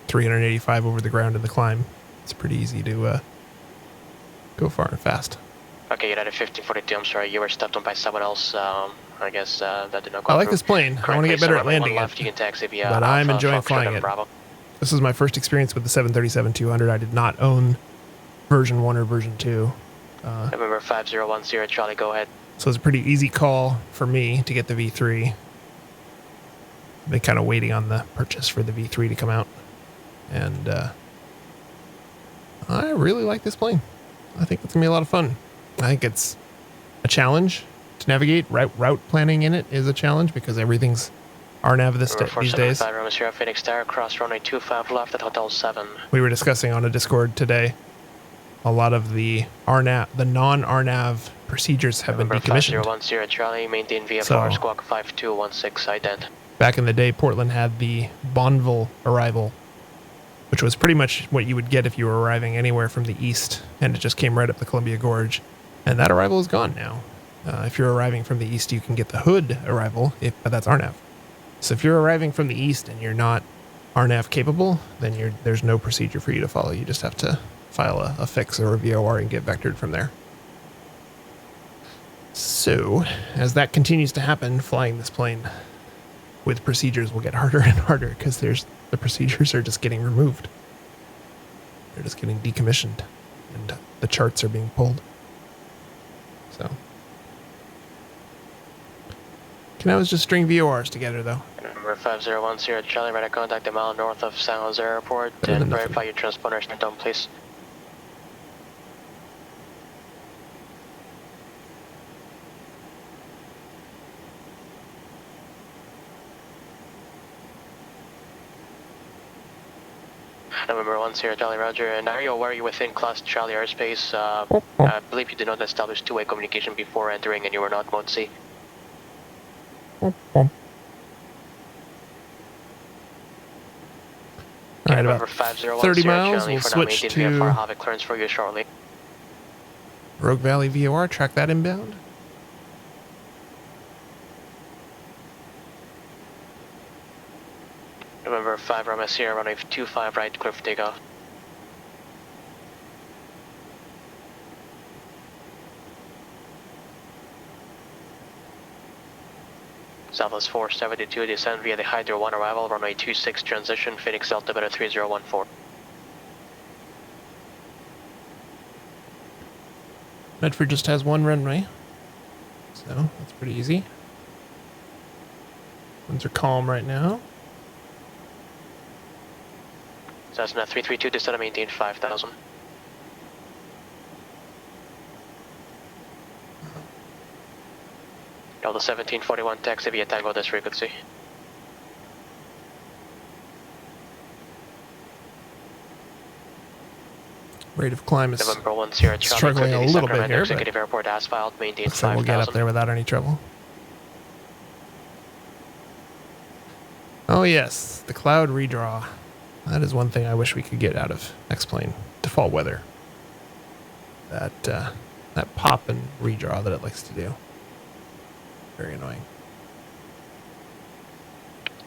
Speaker 1: 385 over the ground in the climb, it's pretty easy to go far and fast.
Speaker 2: Okay, United 1542, I'm sorry, you were stepped on by someone else. I guess that did not go
Speaker 1: I like
Speaker 2: through.
Speaker 1: this plane. I want to get better at landing
Speaker 2: left,
Speaker 1: it.
Speaker 2: you can taxi via
Speaker 1: But I'm
Speaker 2: Alpha,
Speaker 1: enjoying
Speaker 2: Foxtrot,
Speaker 1: flying
Speaker 2: and
Speaker 1: it.
Speaker 2: Bravo.
Speaker 1: This is my first experience with the 737-200. I did not own version 1 or version 2.
Speaker 2: November 5010, Charlie, go ahead.
Speaker 1: So it's a pretty easy call for me to get the V3. I've been kind of waiting on the purchase for the V3 to come out. And I really like this plane. I think it's going to be a lot of fun. I think it's a challenge to navigate. Route planning in it is a challenge because everything's RNAV these days.
Speaker 2: 475 Roma Sierra Phoenix Tower, cross runway 25 left at Hotel 7.
Speaker 1: We were discussing on a Discord today, a lot of the RNAV, the non-RNAV procedures have been decommissioned.
Speaker 2: 5010 Charlie, maintain VFR, squawk 5216, ident.
Speaker 1: Back in the day, Portland had the Bonneville arrival, which was pretty much what you would get if you were arriving anywhere from the east, and it just came right up the Columbia Gorge. And that arrival is gone now. If you're arriving from the east, you can get the Hood arrival, but that's RNAV. So if you're arriving from the east and you're not RNAV capable, then there's no procedure for you to follow. You just have to file a fix or a VOR and get vectored from there. So as that continues to happen, flying this plane with procedures will get harder and harder because the procedures are just getting removed. They're just getting decommissioned and the charts are being pulled. So can I just string VORs together though?
Speaker 2: Number 5010 Charlie, radar contact a mile north of San Jose Airport and verify your transponders are done, please. November 10 Charlie, roger. And are you aware you're within Class Charlie airspace? I believe you did not establish two-way communication before entering and you were not Mode C.
Speaker 1: All right, about 30 miles, we'll switch to
Speaker 2: VFR, have clearance for you shortly.
Speaker 1: Rogue Valley VOR, track that inbound.
Speaker 2: November 5 Roma Sierra, runway 25 right, clear for takeoff. Southwest 472, descend via the Hydro 1 arrival, runway 26 transition, Phoenix Delta Beta 3014.
Speaker 1: Medford just has one runway, so that's pretty easy. Winds are calm right now.
Speaker 2: Cessna 332, descend and maintain 5,000. Delta 1741, taxi via Tango this frequency.
Speaker 1: Rate of climb is
Speaker 2: November 10
Speaker 1: struggling a little bit here,
Speaker 2: Executive Airport asphalt, maintain 5,000.
Speaker 1: So we'll get up there without any trouble. Oh yes, the cloud redraw. That is one thing I wish we could get out of X-Plane default weather. That pop and redraw that it likes to do. Very annoying.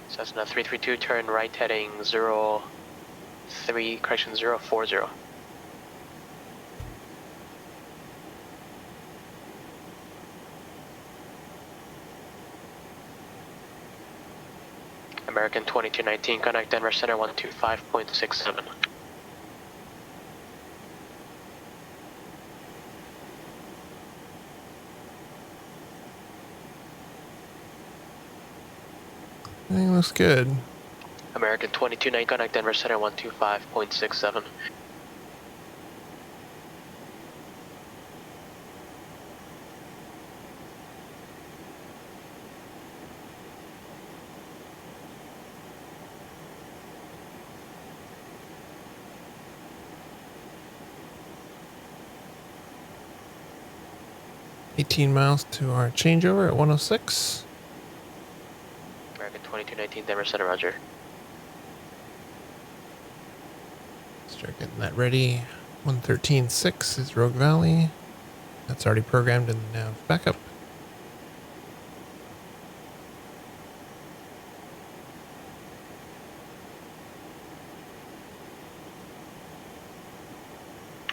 Speaker 2: Cessna 332, turn right heading 040. American 2219, connect Denver Center 125.67.
Speaker 1: Everything looks good.
Speaker 2: American 2219, connect Denver Center 125.67.
Speaker 1: $18 miles to our changeover at 106.
Speaker 2: American 2219, Denver Center, roger.
Speaker 1: Start getting that ready. 113.6 is Rogue Valley. That's already programmed in the nav backup.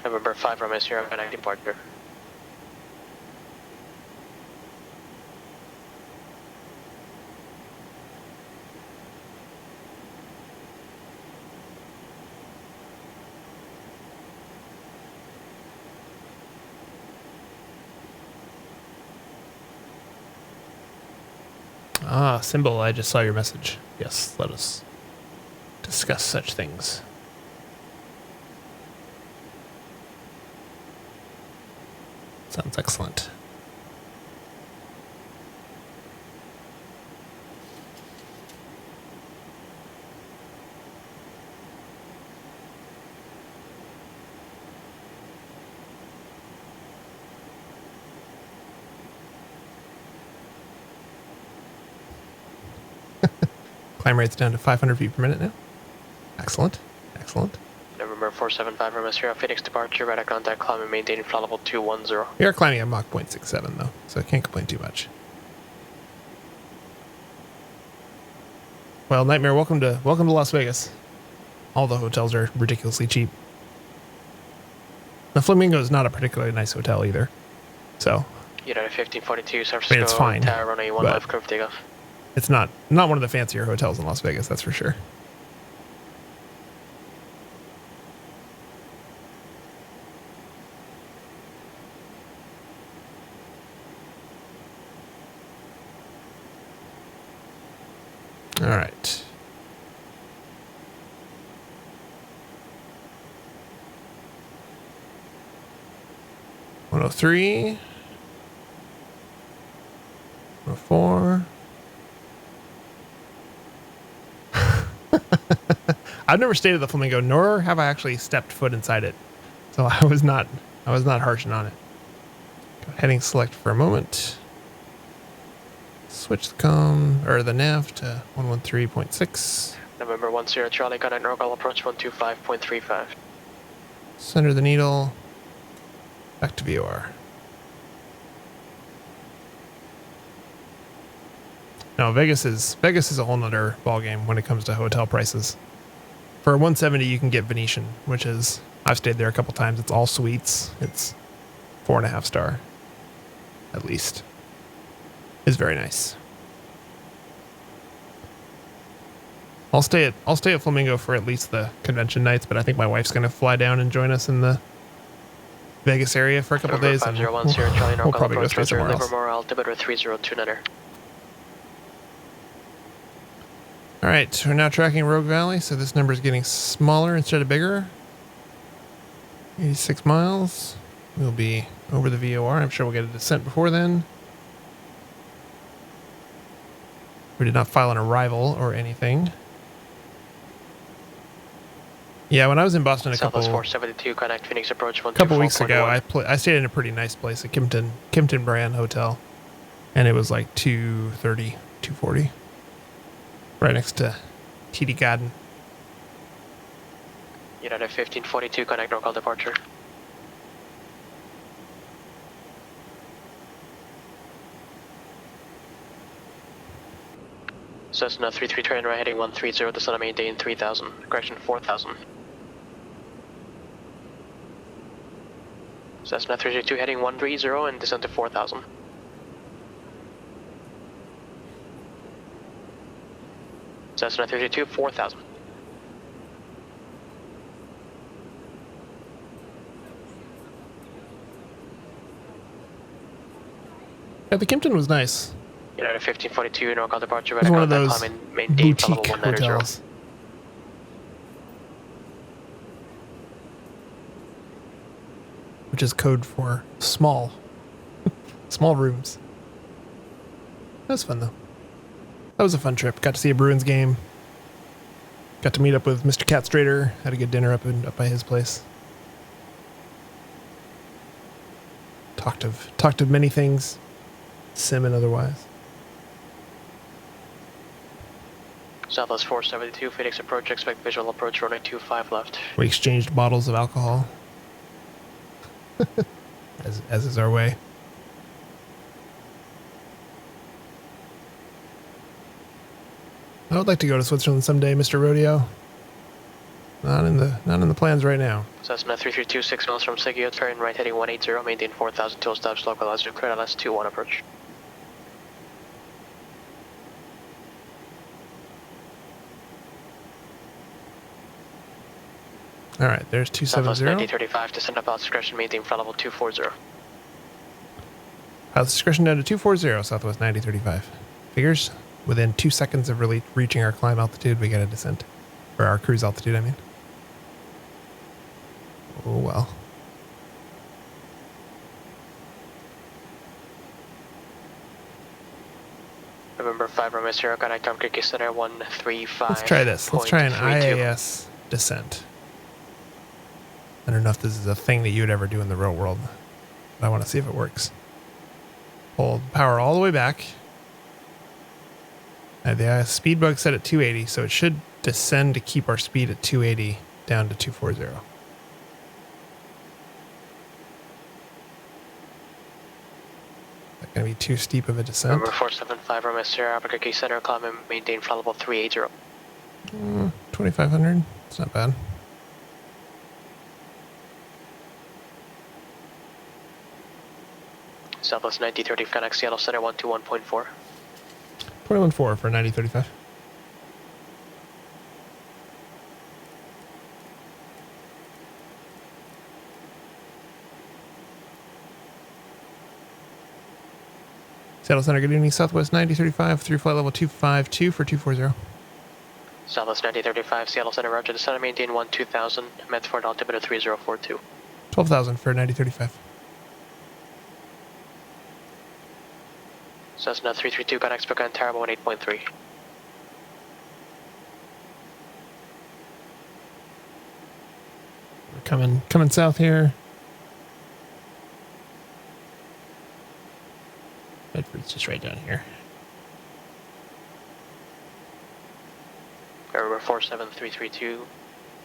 Speaker 2: November 5 Roma Sierra, connect departure.
Speaker 1: Ah, Symbol, I just saw your message. Yes, let us discuss such things. Sounds excellent. Climb rate's down to 500 feet per minute now. Excellent. Excellent.
Speaker 2: November 475 from Sierra Phoenix departure, radar contact, climb and maintaining flight level 210.
Speaker 1: We are climbing at Mach 0.67 though, so I can't complain too much. Well, Nightmare, welcome to Las Vegas. All the hotels are ridiculously cheap. The Flamingo is not a particularly nice hotel either. So
Speaker 2: United 1542, San
Speaker 1: I mean,
Speaker 2: Francisco,
Speaker 1: it's fine,
Speaker 2: Tower runway 1
Speaker 1: but
Speaker 2: left, curve takeoff.
Speaker 1: it's not one of the fancier hotels in Las Vegas, that's for sure. All right. (103) (104) I've never stayed at the Flamingo, nor have I actually stepped foot inside it, so I was not harshing on it. Go heading select for a moment. Switch the nav to 113.6.
Speaker 2: November 10 Charlie, contact Norcal approach 125.35.
Speaker 1: Center the needle. Back to VOR. No, Vegas is a whole nother ballgame when it comes to hotel prices. For 170, you can get Venetian, which is, I've stayed there a couple times. It's all suites. It's 4.5 star, at least. It's very nice. I'll stay at Flamingo for at least the convention nights, but I think my wife's gonna fly down and join us in the Vegas area for a couple days, and we'll probably go stay somewhere else.
Speaker 2: Livermore, altimeter 3029er.
Speaker 1: All right, we're now tracking Rogue Valley, so this number is getting smaller instead of bigger. 86 miles. We'll be over the VOR. I'm sure we'll get a descent before then. We did not file an arrival or anything. Yeah, when I was in Boston a couple
Speaker 2: 472, connect Phoenix approach 124.1.
Speaker 1: couple weeks ago, I stayed in a pretty nice place, a Kimpton brand hotel, and it was like 230, 240, right next to TD Garden.
Speaker 2: United 1542, connect Norcal departure. Cessna 33 train right heading 130, descend maintain 3000, correction 4000. Cessna 332 heading 130 and descend to 4000. Cessna 332, 4000.
Speaker 1: Yeah, the Kimpton was nice.
Speaker 2: United 1542, Norcal departure,
Speaker 1: It was one of those
Speaker 2: maintain level
Speaker 1: boutique
Speaker 2: 190.
Speaker 1: hotels. Which is code for small. Small rooms. That was fun though. That was a fun trip. Got to see a Bruins game. Got to meet up with Mr. Catstrader. Had a good dinner up by his place. Talked of many things, sim and otherwise.
Speaker 2: Southwest 472, Phoenix approach, expect visual approach, runway 25 left.
Speaker 1: We exchanged bottles of alcohol. as is our way. I would like to go to Switzerland someday, Mr. Rodeo. Not in the plans right now.
Speaker 2: Cessna 332, 6 miles from Sigio, turn right heading 180, maintain 4000 till stops, localizer, clear LS 21 approach.
Speaker 1: All right, there's 270.
Speaker 2: Southwest 9035, descend up discretion, maintain flight level 240.
Speaker 1: Pilot's discretion down to 240, Southwest 9035. Figures within 2 seconds of really reaching our climb altitude, we get a descent. Or our cruise altitude, I mean. Oh well.
Speaker 2: November 5 Romeo Sierra, contact Albuquerque Center 135.
Speaker 1: Let's try this. Let's try an
Speaker 2: 0.32.
Speaker 1: IAS descent. I don't know if this is a thing that you would ever do in the real world, but I want to see if it works. Hold power all the way back. I have the speed bug set at 280, so it should descend to keep our speed at 280 down to 240. That gonna be too steep of a descent?
Speaker 2: November 475 Romeo Sierra, Albuquerque Center, climb and maintain flight level 380.
Speaker 1: 2,500. It's not bad.
Speaker 2: Southwest 9030, connect Seattle Center 121.4.
Speaker 1: 21.4 for 9035. Seattle Center, good evening. Southwest 9035 through flight level 252 for 240.
Speaker 2: Southwest 9035, Seattle Center, roger. The center maintain 2000, Medford altimeter 3042.
Speaker 1: 12,000 for 9035.
Speaker 2: Cessna 332, connect Spokane Tower 18.3.
Speaker 1: We're coming south here. Medford's just right down here.
Speaker 2: November 47332,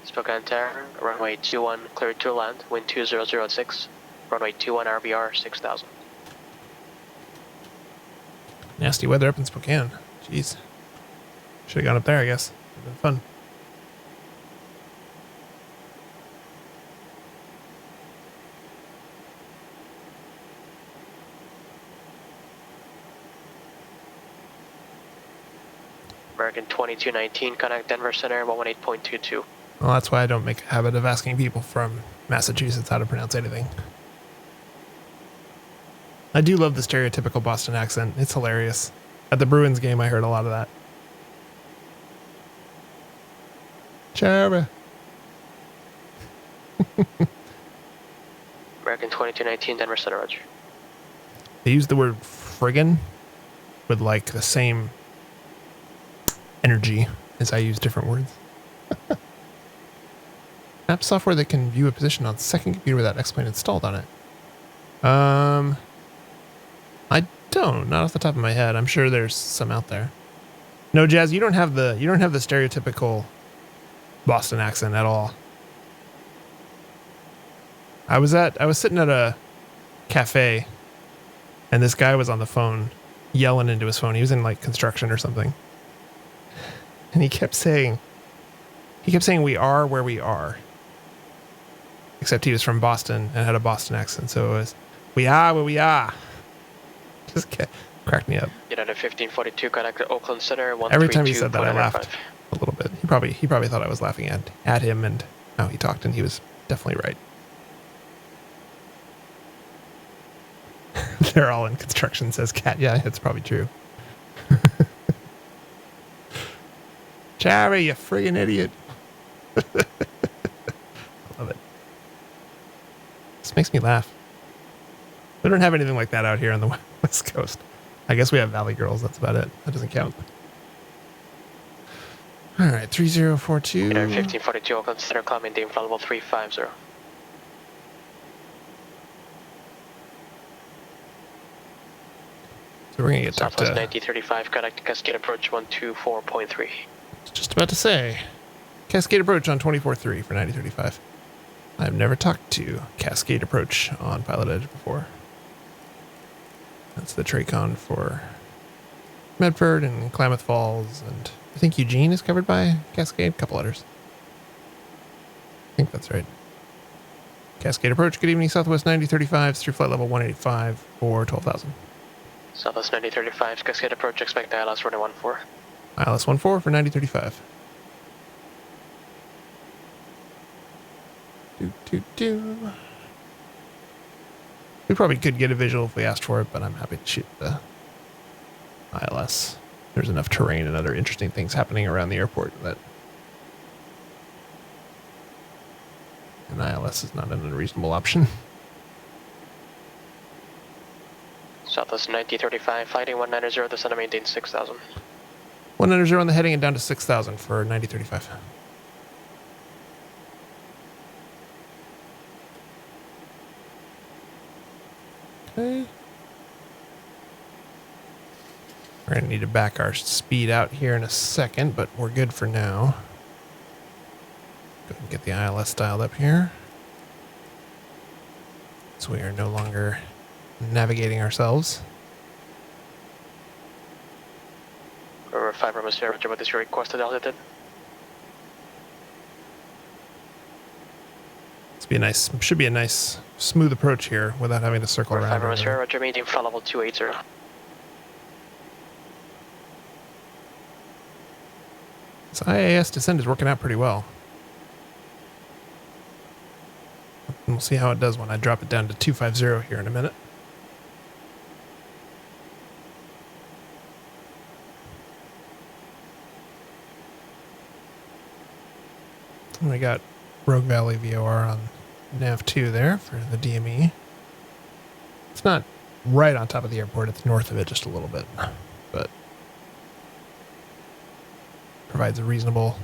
Speaker 2: Spokane Tower, runway 21, cleared to land, wind 2006, runway 21 RBR 6000.
Speaker 1: Nasty weather up in Spokane. Jeez. Should have gone up there, I guess. Would have been fun.
Speaker 2: American 2219, connect Denver Center 118.22.
Speaker 1: Well, that's why I don't make a habit of asking people from Massachusetts how to pronounce anything. I do love the stereotypical Boston accent. It's hilarious. At the Bruins game, I heard a lot of that. Chara.
Speaker 2: American 2219, Denver Center, roger.
Speaker 1: They use the word friggin' with like the same energy as I use different words. Map software that can view a position on second computer without X-Plane installed on it. I don't, not off the top of my head. I'm sure there's some out there. No, Jazz, you don't have the stereotypical Boston accent at all. I was sitting at a cafe and this guy was on the phone yelling into his phone. He was in like construction or something. And he kept saying we are where we are. Except he was from Boston and had a Boston accent. So it was, we are where we are. Just cracked me up.
Speaker 2: United 1542, connect Oakland Center 132.95.
Speaker 1: Every time he said that, I laughed a little bit. He probably thought I was laughing at him and how he talked, and he was definitely right. They're all in construction, says Kat. Yeah, it's probably true. Charlie, you friggin' idiot. I love it. This makes me laugh. We don't have anything like that out here on the West Coast. I guess we have Valley Girls. That's about it. That doesn't count. All right, 3042.
Speaker 2: 1542, Oakland Center, climbing Dame flight level 350.
Speaker 1: So we're going to get talked
Speaker 2: Southwest
Speaker 1: to...
Speaker 2: 9035, connect Cascade Approach 124.3.
Speaker 1: Just about to say. Cascade Approach on 24.3 for 9035. I've never talked to Cascade Approach on PilotEdge before. That's the Tracon for Medford and Klamath Falls, and I think Eugene is covered by Cascade. Couple letters. I think that's right. Cascade Approach, good evening, Southwest 9035 through flight level 185 for 12,000.
Speaker 2: Southwest 9035, Cascade Approach, expect ILS running 14.
Speaker 1: ILS 14 for 9035. We probably could get a visual if we asked for it, but I'm happy to shoot the ILS. There's enough terrain and other interesting things happening around the airport that an ILS is not an unreasonable option.
Speaker 2: Southwest 9035, fighting 190, descend and maintain 6,000.
Speaker 1: 190 on the heading and down to 6,000 for 9035. Okay. We're going to need to back our speed out here in a second, but we're good for now. Go ahead and get the ILS dialed up here. So we are no longer navigating ourselves.
Speaker 2: Over 5 Romeo Sierra, roger, what is your requested altitude?
Speaker 1: Should be a nice smooth approach here without having to circle
Speaker 2: Over
Speaker 1: around.
Speaker 2: 5 Romeo Sierra, roger, maintain flight level 280.
Speaker 1: This IAS descent is working out pretty well. And we'll see how it does when I drop it down to 250 here in a minute. And we got Rogue Valley VOR on nav2 there for the DME. It's not right on top of the airport, it's north of it just a little bit, but provides a reasonable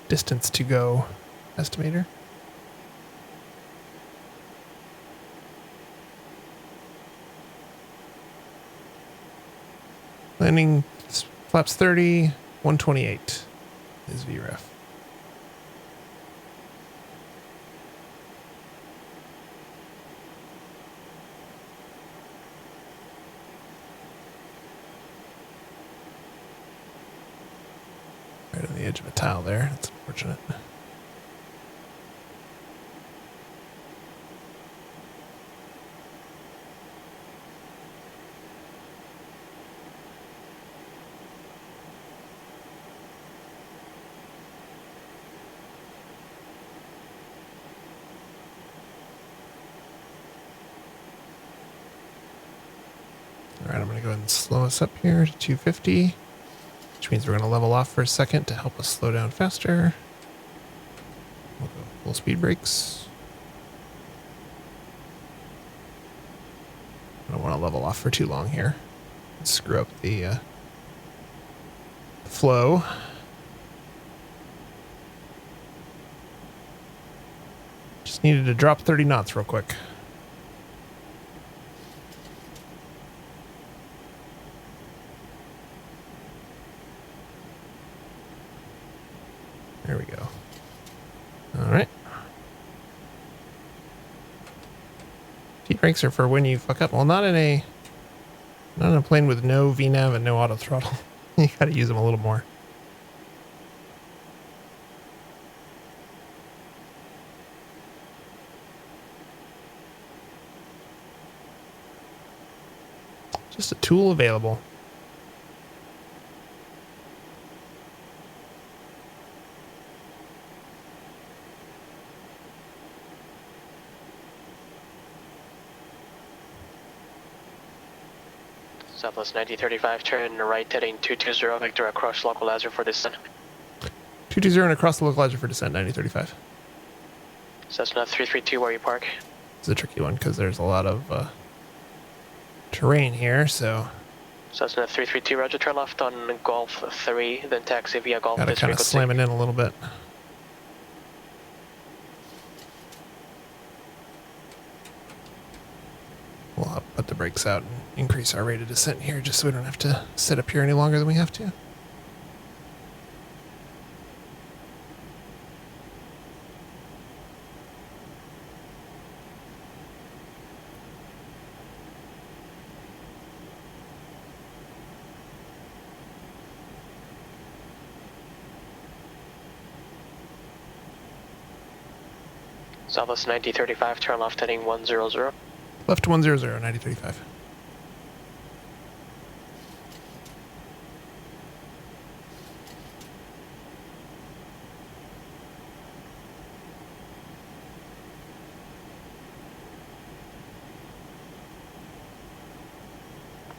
Speaker 1: distance to go estimator. Landing flaps 30, 128 is VREF. Right on the edge of a tile there. That's unfortunate. All right, I'm going to go ahead and slow us up here to 250. Which means we're going to level off for a second to help us slow down faster. We'll go full speed brakes. I don't want to level off for too long here. Screw up the flow. Just needed to drop 30 knots real quick. There we go. All right. T brakes are for when you fuck up. Well, not in a plane with no VNAV and no auto throttle. You gotta use them a little more. Just a tool available.
Speaker 2: Southwest 9035, turn right heading 220, vector across localizer for descent.
Speaker 1: 220 and across the localizer for descent, 9035.
Speaker 2: Cessna 332, where you park.
Speaker 1: It's a tricky one because there's a lot of terrain here, so
Speaker 2: Cessna 332, roger, turn left on Golf 3, then taxi via Golf
Speaker 1: gotta kind of slam it in a little bit. We'll put the brakes out and increase our rate of descent here just so we don't have to sit up here any longer than we have to.
Speaker 2: Southwest 9035, turn left heading 100.
Speaker 1: Left 100, 9035.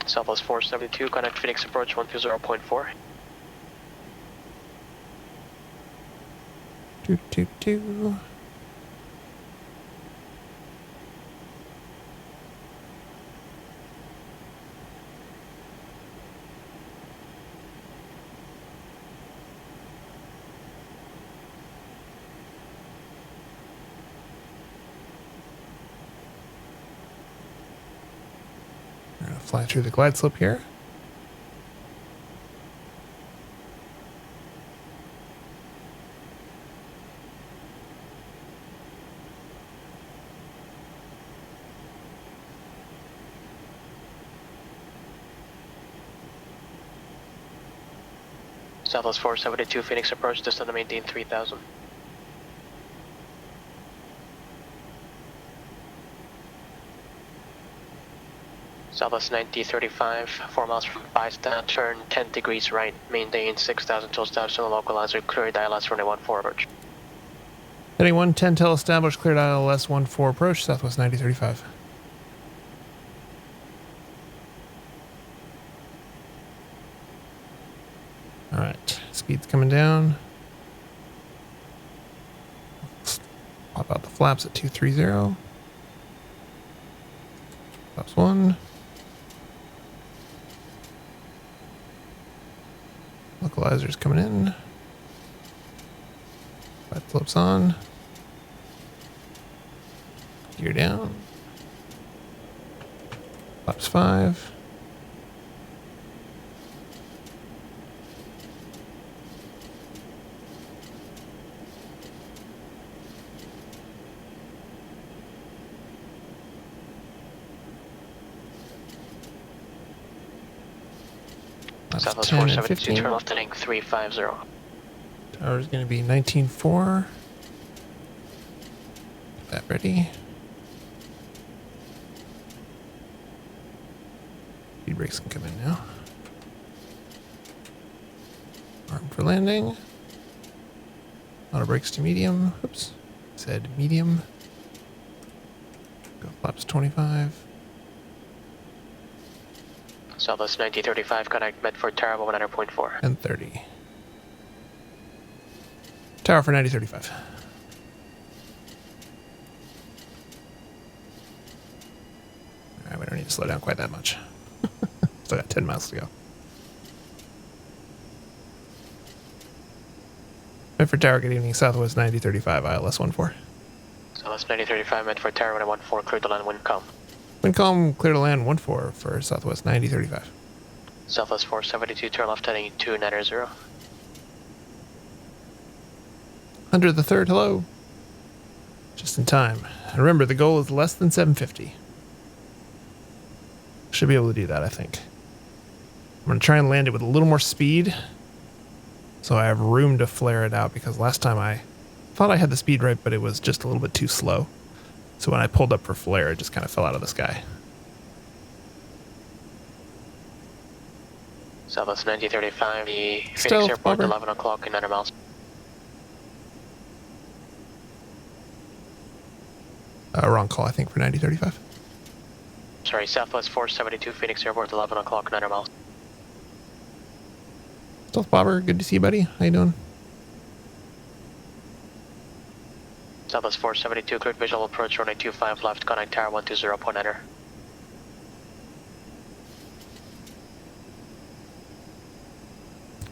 Speaker 2: Southwest 472, connect Phoenix approach 120.4.
Speaker 1: Do. Fly through the glide slope here.
Speaker 2: Southwest 472 Phoenix approach, descend to maintain 3000. Southwest 9035, 4 miles from Bystad, turn 10 degrees right, maintain 6000 till steps on the localizer, clear ILS runway 14 approach.
Speaker 1: Heading 110 till established, cleared ILS 14 approach, Southwest 9035. Alright, speed's coming down. Pop out the flaps at 230. Flaps 1. Localizer's coming in. Glide slope's on. Gear down. Flaps 5.
Speaker 2: Southwest
Speaker 1: 10 and
Speaker 2: 472,
Speaker 1: 15.
Speaker 2: turn left heading 350.
Speaker 1: Tower's going to be 19.4. Get that ready. Speed brakes can come in now. Arm for landing. Auto brakes to medium. Oops. Said medium. Go flaps 25.
Speaker 2: Southwest 9035, connect Medford Tower 100.4.
Speaker 1: And 30. Tower for 9035. Alright, we don't need to slow down quite that much. Still got 10 miles to go. Medford Tower, good evening. Southwest 9035, ILS 14.
Speaker 2: Southwest 9035, Medford Tower 114, clear to land, wind calm.
Speaker 1: Wind calm, clear to land 14 for Southwest 9035.
Speaker 2: Southwest 472, turn left heading 290.
Speaker 1: 100 the third, hello. Just in time. And remember, the goal is less than 750. Should be able to do that, I think. I'm going to try and land it with a little more speed, so I have room to flare it out, because last time I thought I had the speed right, but it was just a little bit too slow. So when I pulled up for flare, it just kind of fell out of the sky.
Speaker 2: Southwest 9035, the Phoenix
Speaker 1: Stealth,
Speaker 2: Airport,
Speaker 1: Bobber.
Speaker 2: 11 o'clock in 900 miles.
Speaker 1: Wrong call, I think, for 9035.
Speaker 2: Sorry, Southwest 472, Phoenix Airport, 11 o'clock, 900 miles.
Speaker 1: Stealth Bobber, good to see you, buddy. How you doing?
Speaker 2: Southwest 472, cleared visual approach, runway 25 left, connect tower 120.9.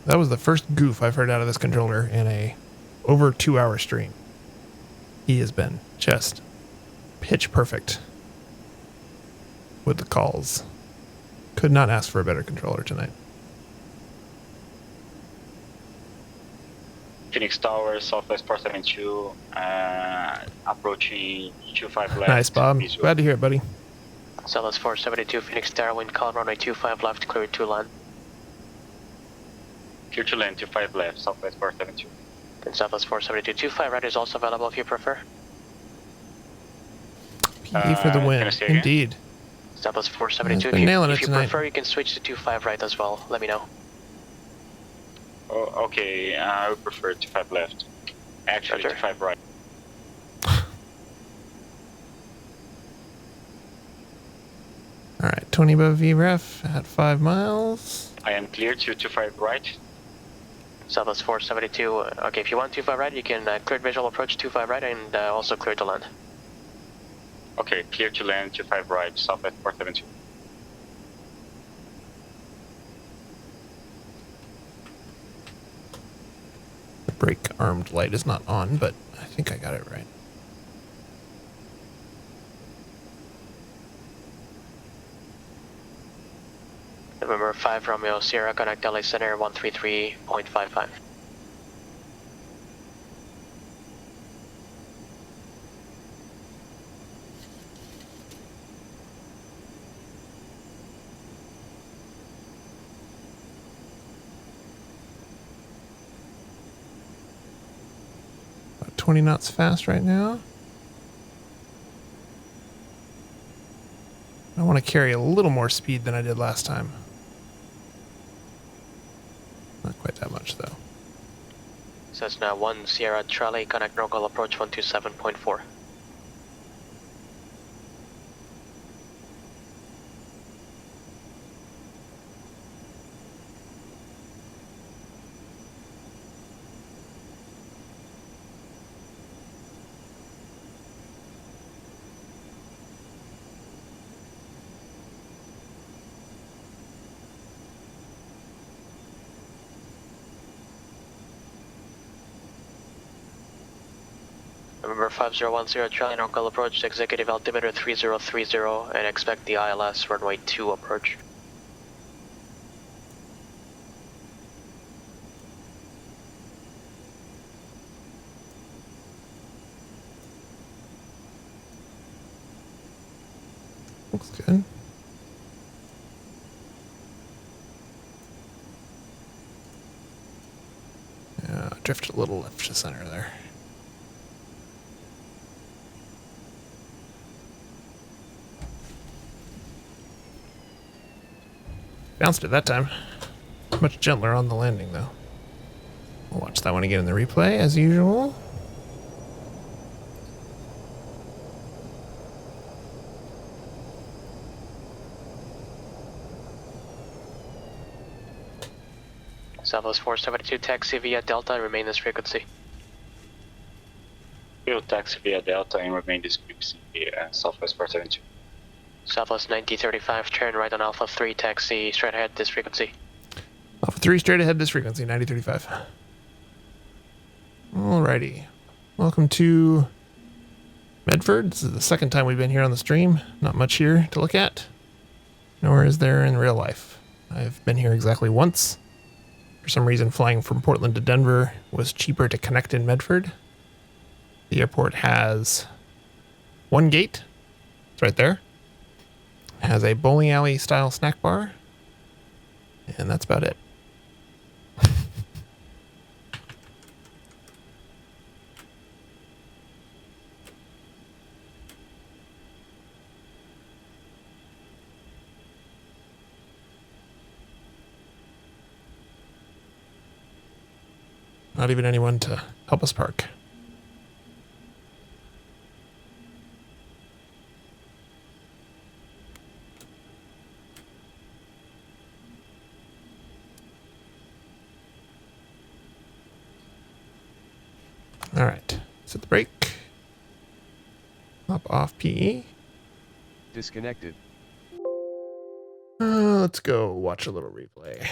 Speaker 1: That was the first goof I've heard out of this controller in a over 2-hour stream. He has been just pitch perfect with the calls. Could not ask for a better controller tonight.
Speaker 9: Phoenix Tower, Southwest 472, approaching 25 left.
Speaker 1: Nice, Bob.
Speaker 9: visual.
Speaker 1: Glad to hear it, buddy.
Speaker 2: Southwest 472, Phoenix Tower, wind calm, runway 25 left, cleared to land.
Speaker 9: Clear to land, 25 left, Southwest 472.
Speaker 2: And Southwest 472, 25 right is also available if you prefer.
Speaker 1: PD for the
Speaker 9: Can I
Speaker 1: win.
Speaker 9: say again?
Speaker 1: Indeed.
Speaker 2: Southwest 472,
Speaker 1: been nailing
Speaker 2: if
Speaker 1: it
Speaker 2: you
Speaker 1: tonight.
Speaker 2: prefer, you can switch to 25 right as well. Let me know.
Speaker 9: Oh, okay, I would prefer 25 left. Actually,
Speaker 2: Roger.
Speaker 9: 25 right.
Speaker 1: All right, 20 above VREF at 5 miles.
Speaker 9: I am clear to 25 right.
Speaker 2: Southwest 472, okay, if you want 25 right, you can clear visual approach 25 right and also clear to land.
Speaker 9: Okay, clear to land, 25 right, Southwest 472.
Speaker 1: The brake armed light is not on, but I think I got it right.
Speaker 2: 5 Romeo, Sierra, connect LA Center 133.55.
Speaker 1: About 20 knots fast right now. I want to carry a little more speed than I did last time. Not quite that much though.
Speaker 2: Cessna 1 Sierra Charlie, connect local approach 127.4. November 5010 Charlie, local approach, executive altimeter 3030, and expect the ILS runway 2 approach.
Speaker 1: Looks good. Yeah, drift a little left to center there. Bounced it that time. Much gentler on the landing though. We'll watch that one again in the replay as usual.
Speaker 2: Southwest 472 taxi via Delta and remain this frequency.
Speaker 9: Field taxi via Delta and remain this frequency Southwest 472.
Speaker 2: Southwest 9035, turn right on Alpha 3, taxi straight ahead this frequency.
Speaker 1: Alpha 3 straight ahead this frequency, 9035. Alrighty. Welcome to Medford. This is the second time we've been here on the stream. Not much here to look at. Nor is there in real life. I've been here exactly once. For some reason, flying from Portland to Denver was cheaper to connect in Medford. The airport has one gate. It's right there. It has a bowling alley style snack bar. And that's about it. Not even anyone to help us park. All right, set the brake. Hop off PE.
Speaker 5: Disconnected.
Speaker 1: Let's go watch a little replay.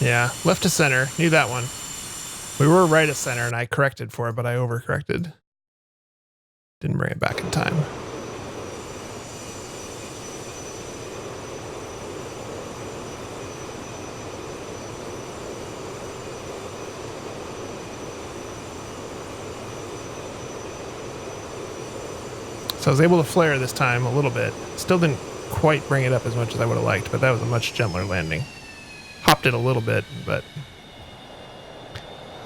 Speaker 1: Yeah, left to center. Knew that one. We were right of center, and I corrected for it, but I overcorrected. Didn't bring it back in time. So I was able to flare this time a little bit. Still didn't quite bring it up as much as I would have liked, but that was a much gentler landing. Hopped it a little bit, but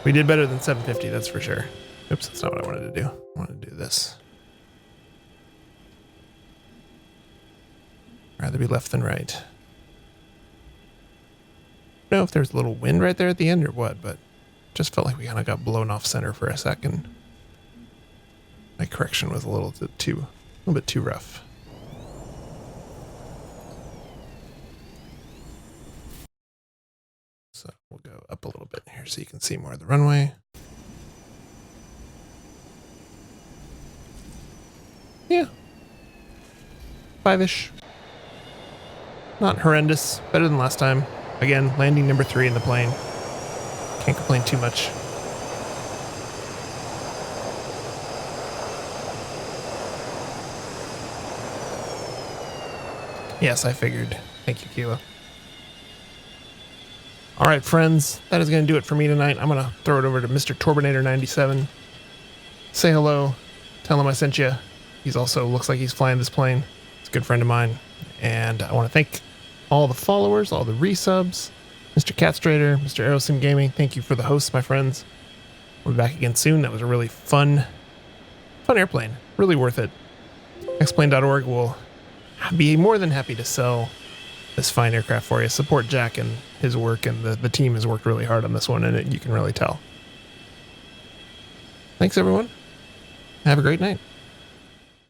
Speaker 1: we did better than 750, that's for sure. Oops, that's not what I wanted to do. I wanted to do this. Rather be left than right. I don't know if there's a little wind right there at the end or what, but just felt like we kind of got blown off center for a second. My correction was a little bit too rough. So we'll go up a little bit here so you can see more of the runway. Yeah. 5-ish. Not horrendous. Better than last time. Again, landing number 3 in the plane. Can't complain too much. Yes, I figured. Thank you, Kilo. All right, friends, that is going to do it for me tonight. I'm going to throw it over to Mr. Torbinator97. Say hello. Tell him I sent you. He's also looks like he's flying this plane. He's a good friend of mine. And I want to thank all the followers, all the resubs, Mr. Catstrader, Mr. Aerosim Gaming. Thank you for the hosts, my friends. We'll be back again soon. That was a really fun airplane. Really worth it. Xplane.org will be more than happy to sell this fine aircraft for you. Support Jack and his work, and the team has worked really hard on this one, and you can really tell. Thanks, everyone. Have a great night.